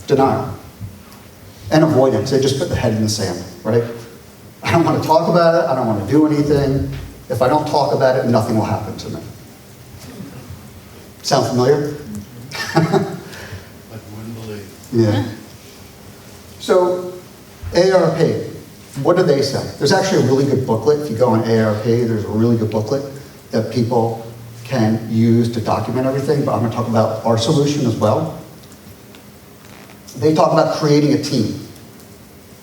Denial. And avoidance. They just put their head in the sand, right? I don't want to talk about it. I don't want to do anything. If I don't talk about it, nothing will happen to me. Sound familiar? Like wouldn't believe. Yeah. So, AARP, what do they say? There's actually a really good booklet. If you go on AARP, there's a really good booklet that people can use to document everything, but I'm going to talk about our solution as well. They talk about creating a team.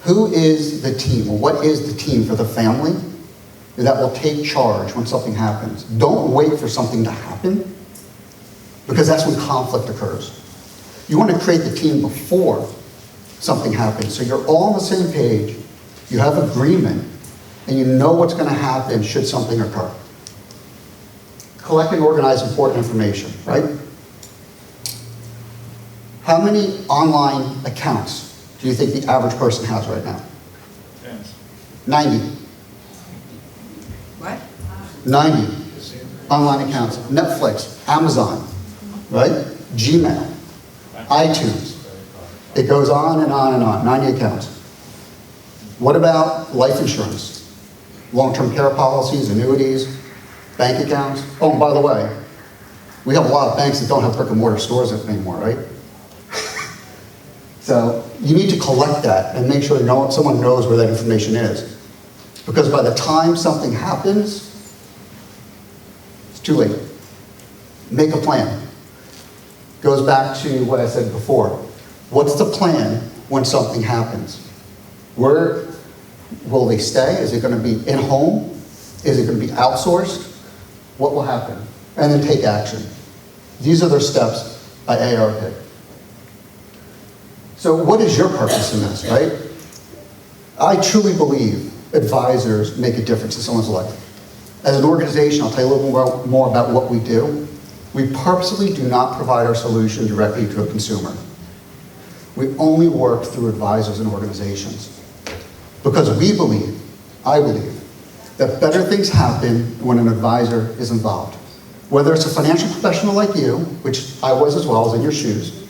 Who is the team, or what is the team for the family that will take charge when something happens? Don't wait for something to happen, because that's when conflict occurs. You want to create the team before something happens, so you're all on the same page, you have agreement, and you know what's going to happen should something occur. Collect and organize important information, right? How many online accounts do you think the average person has right now? Yes. 90. What? 90 online accounts. Netflix, Amazon, right? Gmail, iTunes. It goes on and on and on, 90 accounts. What about life insurance? Long-term care policies, annuities, bank accounts. Oh, and by the way, we have a lot of banks that don't have brick and mortar stores anymore, right? So you need to collect that and make sure someone knows where that information is. Because by the time something happens, it's too late. Make a plan. Goes back to what I said before. What's the plan when something happens? Where will they stay? Is it going to be in home? Is it going to be outsourced? What will happen? And then take action. These are their steps by AARP. So what is your purpose in this, right? I truly believe advisors make a difference in someone's life. As an organization, I'll tell you a little more about what we do. We purposely do not provide our solution directly to a consumer. We only work through advisors and organizations. Because I believe, that better things happen when an advisor is involved. Whether it's a financial professional like you, which I was as well, I was in your shoes,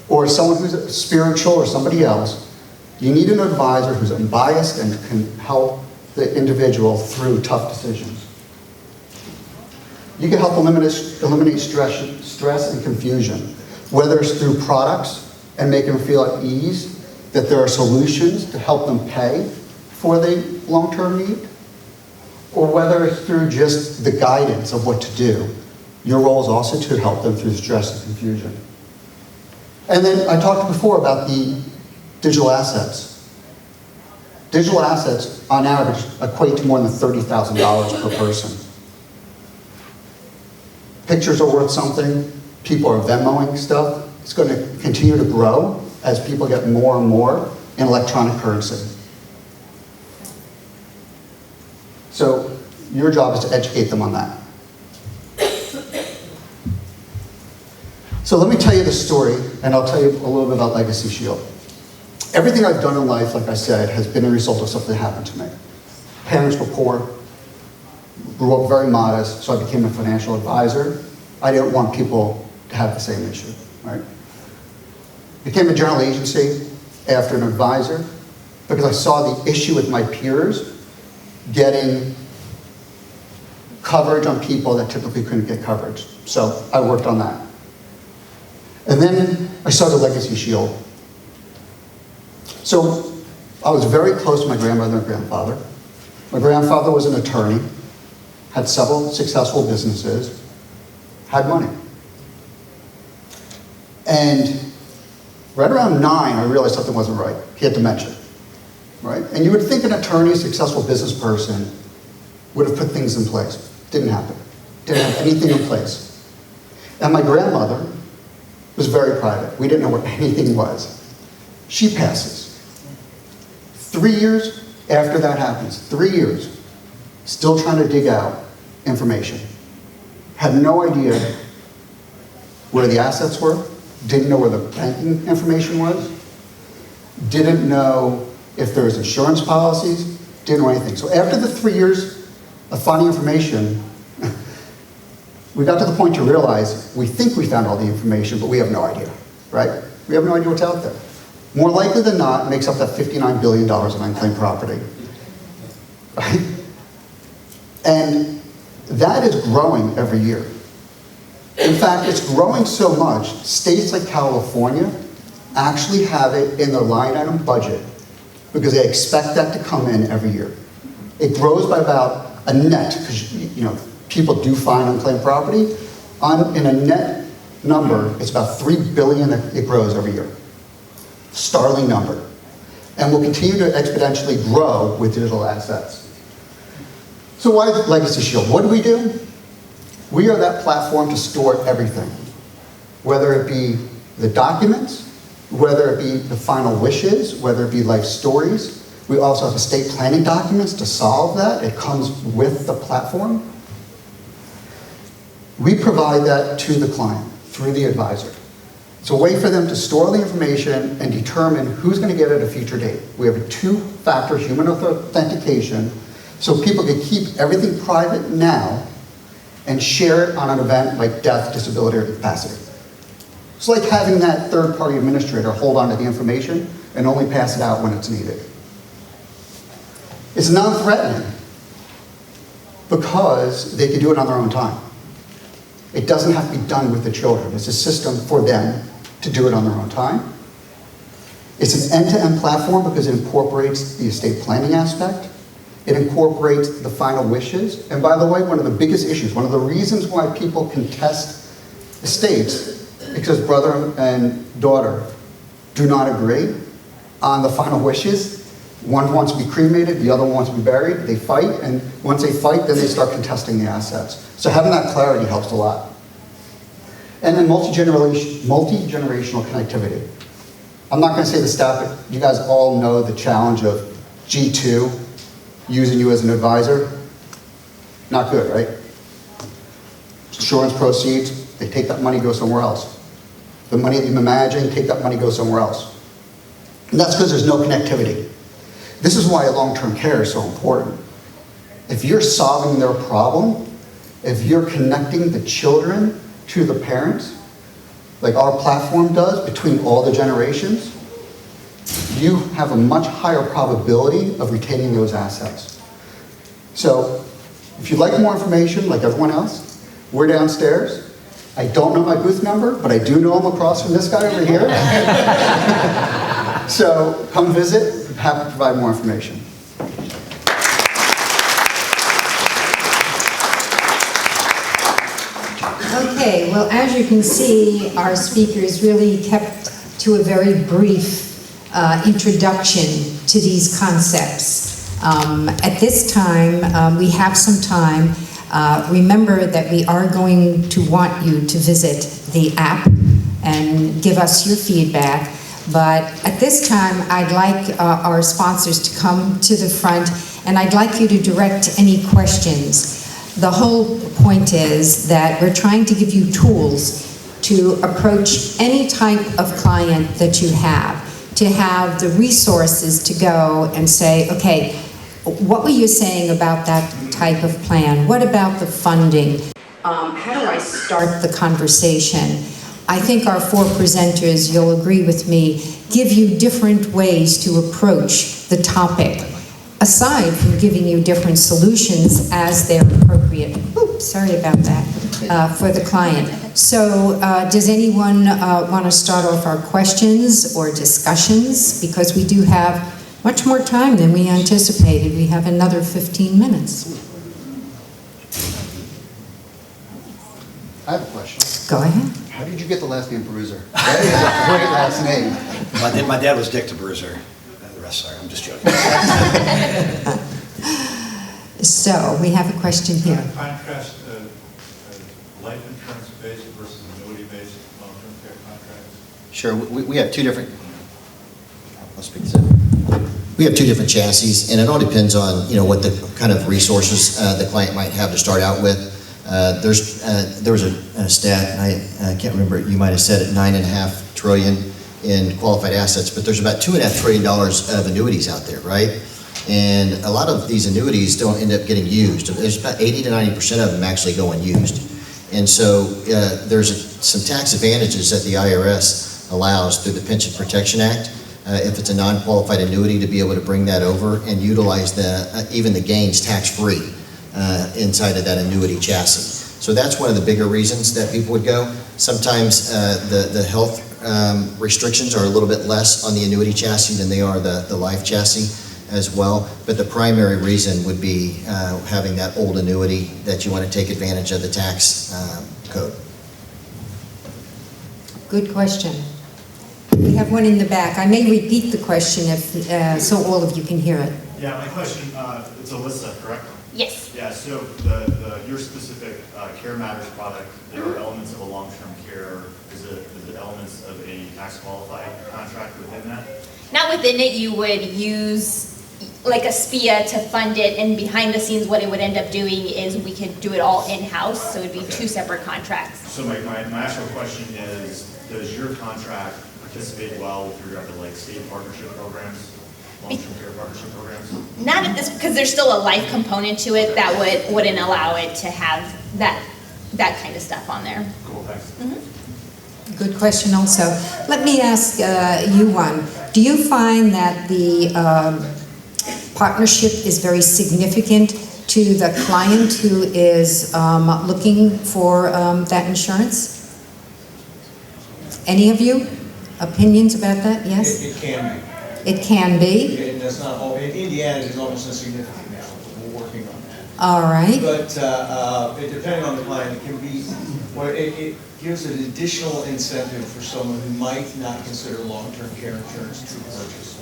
or someone who's spiritual or somebody else, you need an advisor who's unbiased and can help the individual through tough decisions. You can help eliminate stress and confusion, whether it's through products and make them feel at ease that there are solutions to help them pay for the long-term need, or whether it's through just the guidance of what to do. Your role is also to help them through stress and confusion. And then I talked before about the digital assets. Digital assets, on average, equate to more than $30,000 per person. Pictures are worth something. People are Venmoing stuff. It's going to continue to grow as people get more and more in electronic currency. So your job is to educate them on that. So let me tell you the story, and I'll tell you a little bit about Legacy Shield. Everything I've done in life, like I said, has been a result of something that happened to me. Parents were poor, grew up very modest, so I became a financial advisor. I didn't want people to have the same issue, right? Became a general agency after an advisor because I saw the issue with my peers getting coverage on people that typically couldn't get coverage. So I worked on that. And then I started Legacy Shield. So I was very close to my grandmother and grandfather. My grandfather was an attorney, had several successful businesses, had money. And right around 9, I realized something wasn't right. He had dementia, right? And you would think an attorney, a successful business person, would have put things in place. Didn't happen. Didn't have anything in place. And my grandmother was very private. We didn't know what anything was. She passes. 3 years after that happens, 3 years, still trying to dig out information. Had no idea where the assets were, didn't know where the banking information was, didn't know if there was insurance policies, didn't know anything. So after the 3 years of finding information, we got to the point to realize we think we found all the information, but we have no idea, right? We have no idea what's out there. More likely than not, it makes up that $59 billion of unclaimed property, right? And that is growing every year. In fact, it's growing so much, states like California actually have it in their line item budget because they expect that to come in every year. It grows by about a net, because people do find unclaimed property. In a net number, it's about $3 billion that it grows every year. Startling number. And will continue to exponentially grow with digital assets. So why Legacy Shield? What do? We are that platform to store everything. Whether it be the documents, whether it be the final wishes, whether it be life stories. We also have estate planning documents to solve that. It comes with the platform. We provide that to the client through the advisor. It's a way for them to store the information and determine who's going to get it at a future date. We have a 2-factor human authentication so people can keep everything private now and share it on an event like death, disability, or incapacity. It's like having that third-party administrator hold on to the information and only pass it out when it's needed. It's non-threatening because they can do it on their own time. It doesn't have to be done with the children. It's a system for them to do it on their own time. It's an end-to-end platform because it incorporates the estate planning aspect. It incorporates the final wishes. And by the way, one of the biggest issues, one of the reasons why people contest estates, because brother and daughter do not agree on the final wishes. One wants to be cremated, the other wants to be buried. They fight, and once they fight, then they start contesting the assets. So having that clarity helps a lot. And then multi-generational connectivity. I'm not going to say the staff, but you guys all know the challenge of G2 using you as an advisor. Not good, right? Insurance proceeds, they take that money, go somewhere else. The money that you've been managing, take that money, go somewhere else. And that's because there's no connectivity. This is why long-term care is so important. If you're solving their problem, if you're connecting the children to the parents, like our platform does between all the generations, you have a much higher probability of retaining those assets. So if you'd like more information, like everyone else, we're downstairs. I don't know my booth number, but I do know I'm across from this guy over here. So come visit. I'm happy to provide more information. Okay, well, as you can see, our speakers really kept to a very brief introduction to these concepts. At this time, we have some time. Remember that we are going to want you to visit the app and give us your feedback. But at this time, I'd like our sponsors to come to the front, and I'd like you to direct any questions. The whole point is that we're trying to give you tools to approach any type of client that you have, to have the resources to go and say, okay, what were you saying about that type of plan? What about the funding? How do I start the conversation? I think our four presenters, you'll agree with me, give you different ways to approach the topic, aside from giving you different solutions as they're appropriate. Oops, sorry about that, for the client. So does anyone want to start off our questions or discussions? Because we do have much more time than we anticipated. We have another 15 minutes. I have a question. Go ahead. How did you get the last name Bruiser? That is a great last name. My dad was Dick to Bruiser. The rest, sorry, I'm just joking. So we have a question here. Contrast life insurance-based versus annuity-based long-term care contracts. Sure, we have two different, I'll speak to that. We have two different chassis, and it all depends on, what the kind of resources the client might have to start out with. There was a stat, and I can't remember, you might have said it, $9.5 trillion in qualified assets, but there's about $2.5 trillion of annuities out there, right? And a lot of these annuities don't end up getting used. There's about 80 to 90% of them actually go unused. And so there's some tax advantages that the IRS allows through the Pension Protection Act. If it's a non-qualified annuity, to be able to bring that over and utilize even the gains tax-free inside of that annuity chassis. So that's one of the bigger reasons that people would go. Sometimes the health restrictions are a little bit less on the annuity chassis than they are the life chassis as well. But the primary reason would be having that old annuity that you want to take advantage of the tax code. Good question. We have one in the back. I may repeat the question if so all of you can hear it. Yeah, my question, it's Alyssa, correct? Yes. Yeah, so your specific Care Matters product, there are elements of a long-term care. Is it elements of a tax-qualified contract within that? Not within it, you would use like a SPIA to fund it, and behind the scenes what it would end up doing is we could do it all in-house, so it would be two separate contracts. So my actual question is, does your contract participate well with regard to like state partnership programs, long-term care partnership programs? Not at this, because there's still a life component to it that wouldn't allow it to have that kind of stuff on there. Cool, thanks. Mm-hmm. Good question also. Let me ask you one. Do you find that the partnership is very significant to the client who is looking for that insurance? Any of you? Opinions about that? Yes? It can It can be. be. That's not all, in Indiana, it is almost insignificant now. We're working on that. All right. But it depending on the client, it can be, well, it gives an additional incentive for someone who might not consider long-term care insurance to purchase.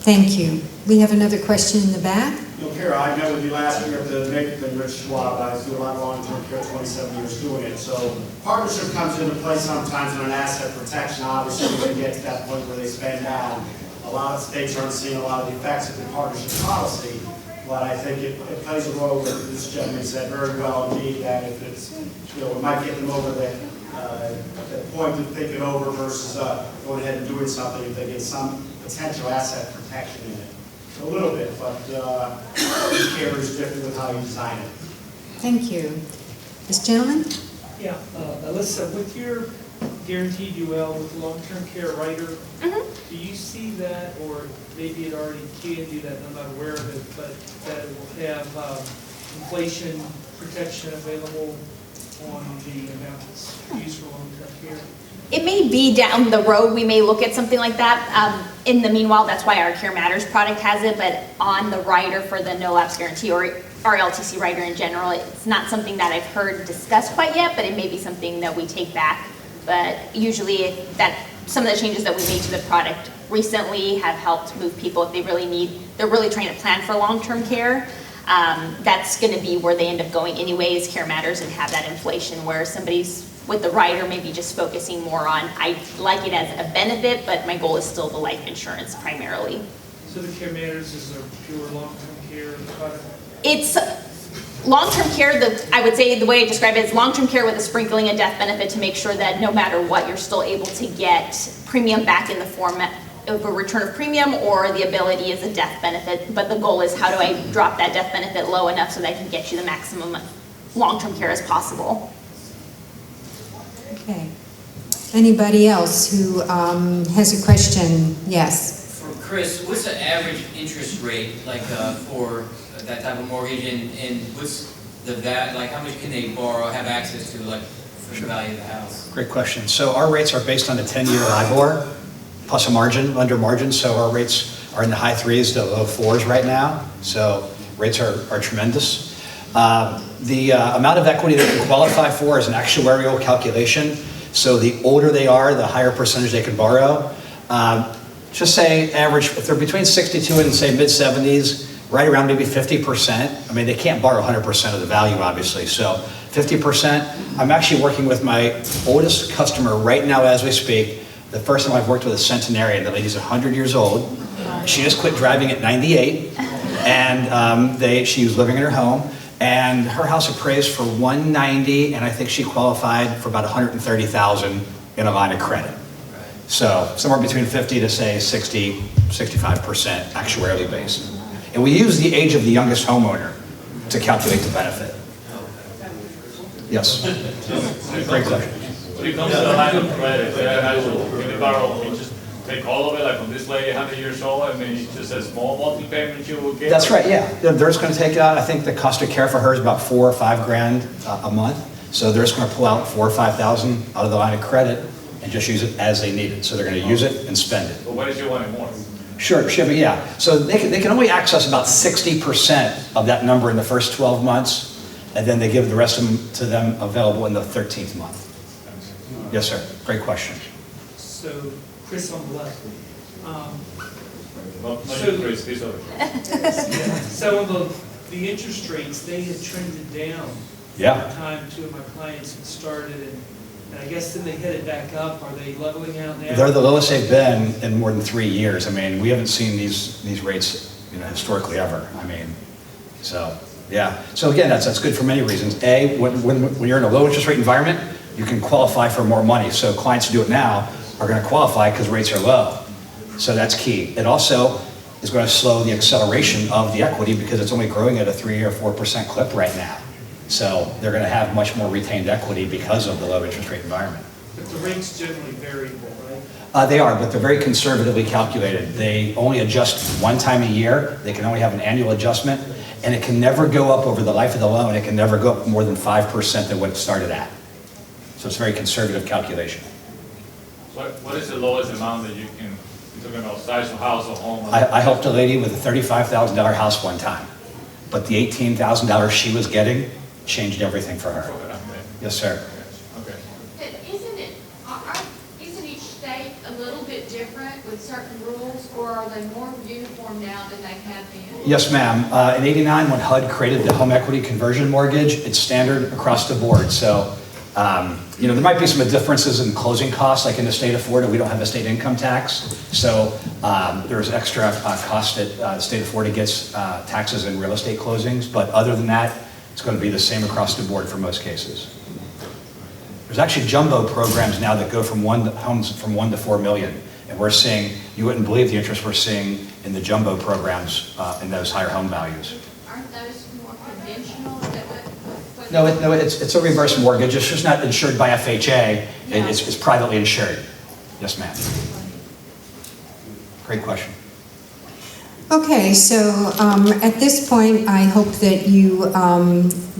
Thank you. We have another question in the back. Kara, I met with you last year at the Nathan Rich Schwab. I do a lot of long-term care, 27 years doing it. So partnership comes into play sometimes in an asset protection. Obviously, when you get to that point where they spend down, a lot of states aren't seeing a lot of the effects of the partnership policy. But I think it plays a role, where this gentleman said very well indeed, that if it's, it might get them over the point of thinking over versus going ahead and doing something if they get some potential asset protection in it. A little bit, but each care is different with how you design it. Thank you. This gentleman? Yeah, Alyssa, with your guaranteed UL with long-term care rider, do you see that, or maybe it already can do that, and I'm not aware of it, but that it will have inflation protection available on the amount that's used for long-term care? It may be down the road, we may look at something like that. In the meanwhile, that's why our Care Matters product has it, but on the rider for the no lapse guarantee or our LTC rider in general, it's not something that I've heard discussed quite yet, but it may be something that we take back. But usually some of the changes that we made to the product recently have helped move people if they really they're really trying to plan for long-term care. That's going to be where they end up going anyways, Care Matters, and have that inflation where somebody's with the rider maybe just focusing more on, I like it as a benefit, but my goal is still the life insurance primarily. So the Care Matters is a pure long-term care product? It's long-term care, I would say the way I describe it is long-term care with a sprinkling of death benefit to make sure that no matter what, you're still able to get premium back in the form of a return of premium, or the ability is a death benefit. But the goal is, how do I drop that death benefit low enough so that I can get you the maximum long-term care as possible? Okay. Anybody else who has a question? Yes. For Chris, what's the average interest rate like for that type of mortgage, and what's the value, like how much can they borrow, have access to, like for the value of the house? Great question. So our rates are based on the 10-year LIBOR plus a margin, lender margin. So our rates are in the high 3s to low 4s right now. So rates are tremendous. The amount of equity they can qualify for is an actuarial calculation. So the older they are, the higher percentage they can borrow. Just say average, if they're between 62 and say mid-70s, right around maybe 50%. I mean, they can't borrow 100% of the value, obviously. So 50%. I'm actually working with my oldest customer right now as we speak. The first time I've worked with a centenarian. The lady's 100 years old. She just quit driving at 98. And she was living in her home. And her house appraised for $190, and I think she qualified for about $130,000 in a line of credit. So somewhere between 50 to say 60, 65% actuarially based. And we use the age of the youngest homeowner to calculate the benefit. Yes. Great question. When it comes to the line of credit, can you borrow, you just take all of it, like on this lady, 100 years old, and then it's just a small monthly payment you will get? That's right, yeah. They're just going to take it out. I think the cost of care for her is about $4,000 or $5,000 a month. So they're just going to pull out $4,000 or $5,000 out of the line of credit and just use it as they need it. So they're going to use it and spend it. But what if you want it more? Sure, but yeah. So they can only access about 60% of that number in the first 12 months, and then they give the rest of them to them available in the 13th month. Yes, sir. Great question. So, Chris on the left. Not you, Chris, this other. So the interest rates, they had trended down. Yeah. By the time two of my clients had started, and I guess then they headed back up. Are they leveling out now? They're the lowest they've been in more than 3 years. I mean, we haven't seen these rates, historically ever. I mean, so yeah. So again, that's good for many reasons. A, when you're in a low interest rate environment, you can qualify for more money. So clients who do it now are going to qualify because rates are low. So that's key. It also is going to slow the acceleration of the equity because it's only growing at a 3 or 4% clip right now. So they're going to have much more retained equity because of the low interest rate environment. But the rate's generally variable, right? They are, but they're very conservatively calculated. They only adjust one time a year. They can only have an annual adjustment, and it can never go up over the life of the loan. It can never go up more than 5% than what it started at. So it's a very conservative calculation. What is the lowest amount that you can, you're talking about size of house or home? I helped a lady with a $35,000 house one time, but the $18,000 she was getting changed everything for her. Yes, sir. Okay. But isn't each state a little bit different with certain rules, or are they more uniform now than they have been? Yes, ma'am. In '89, when HUD created the home equity conversion mortgage, it's standard across the board. So, you know, there might be some differences in closing costs, like in the state of Florida, we don't have a state income tax. So there's extra cost that the state of Florida gets taxes and real estate closings. But other than that, it's going to be the same across the board for most cases. There's actually jumbo programs now that go from homes from 1 to 4 million. And we're seeing, you wouldn't believe the interest we're seeing in the jumbo programs in those higher home values. Aren't those more conventional? Is that what No, it's a reverse mortgage. It's just not insured by FHA. Yeah. It's privately insured. Yes, ma'am. Great question. Okay, so at this point, I hope that you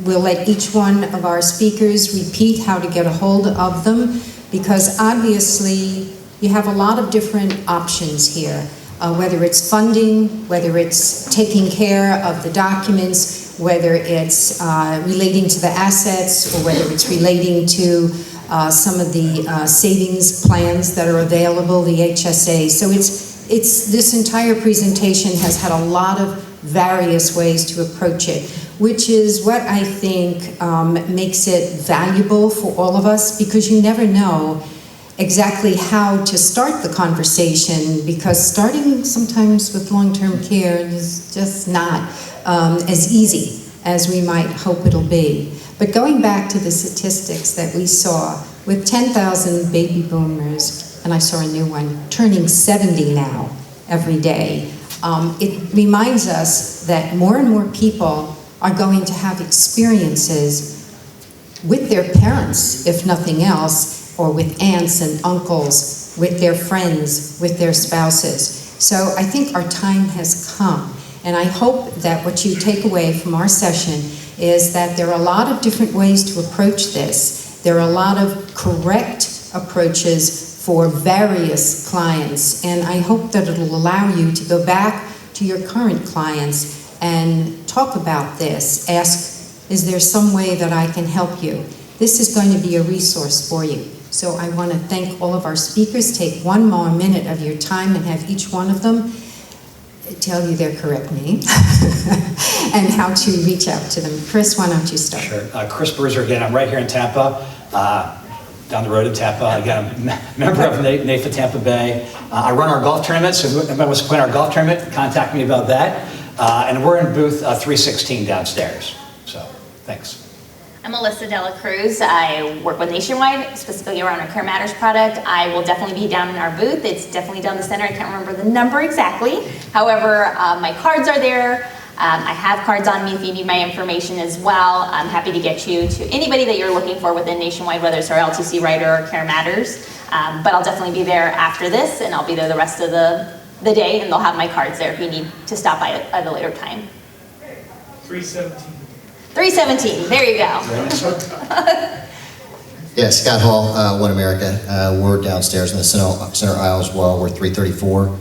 will let each one of our speakers repeat how to get a hold of them, because obviously you have a lot of different options here, whether it's funding, whether it's taking care of the documents, whether it's relating to the assets, or whether it's relating to some of the savings plans that are available, the HSA. So this entire presentation has had a lot of various ways to approach it, which is what I think makes it valuable for all of us, because you never know exactly how to start the conversation, because starting sometimes with long-term care is just not as easy as we might hope it'll be. But going back to the statistics that we saw, with 10,000 baby boomers, and I saw a new one, turning 70 now every day, it reminds us that more and more people are going to have experiences with their parents, if nothing else, or with aunts and uncles, with their friends, with their spouses. So I think our time has come, and I hope that what you take away from our session is that there are a lot of different ways to approach this. There are a lot of correct approaches for various clients, and I hope that it'll allow you to go back to your current clients and talk about this. Ask, is there some way that I can help you? This is going to be a resource for you. So I want to thank all of our speakers. Take one more minute of your time and have each one of them tell you their correct name and how to reach out to them. Chris, why don't you start? Sure. Chris Bruiser again. I'm right here in Tampa, down the road in Tampa. Again, I'm a member of NAFA Tampa Bay. I run our golf tournament, so if anybody wants to play in our golf tournament, contact me about that. And we're in booth 316 downstairs. So, thanks. I'm Alyssa Dela Cruz. I work with Nationwide, specifically around our Care Matters product. I will definitely be down in our booth. It's definitely down the center. I can't remember the number exactly. However, my cards are there. I have cards on me if you need my information as well. I'm happy to get you to anybody that you're looking for within Nationwide, whether it's our LTC writer or Care Matters. But I'll definitely be there after this, and I'll be there the rest of the day, and they'll have my cards there if you need to stop by at a later time. 317. 317, there you go. Yeah, Scott Hall, One America. We're downstairs in the center aisle as well. We're 334.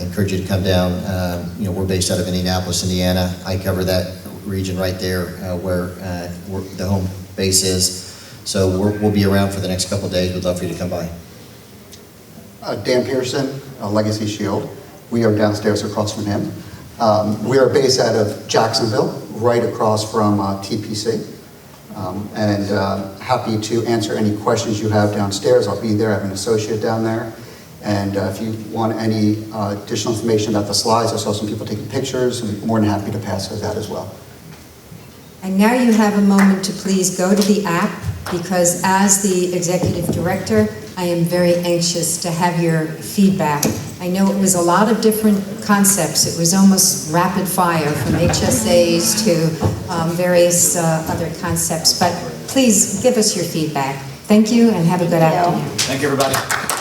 Encourage you to come down. We're based out of Indianapolis, Indiana. I cover that region right there where the home base is. So we'll be around for the next couple of days. We'd love for you to come by. Dan Pearson, Legacy Shield. We are downstairs across from him. We are based out of Jacksonville, right across from TPC. Happy to answer any questions you have downstairs. I'll be there. I have an associate down there. And if you want any additional information about the slides, I saw some people taking pictures. I'm more than happy to pass those out as well. And now you have a moment to please go to the app, because as the executive director, I am very anxious to have your feedback. I know it was a lot of different concepts. It was almost rapid fire, from HSAs to various other concepts, but please give us your feedback. Thank you and have a good Thank you. afternoon. Thank you, everybody.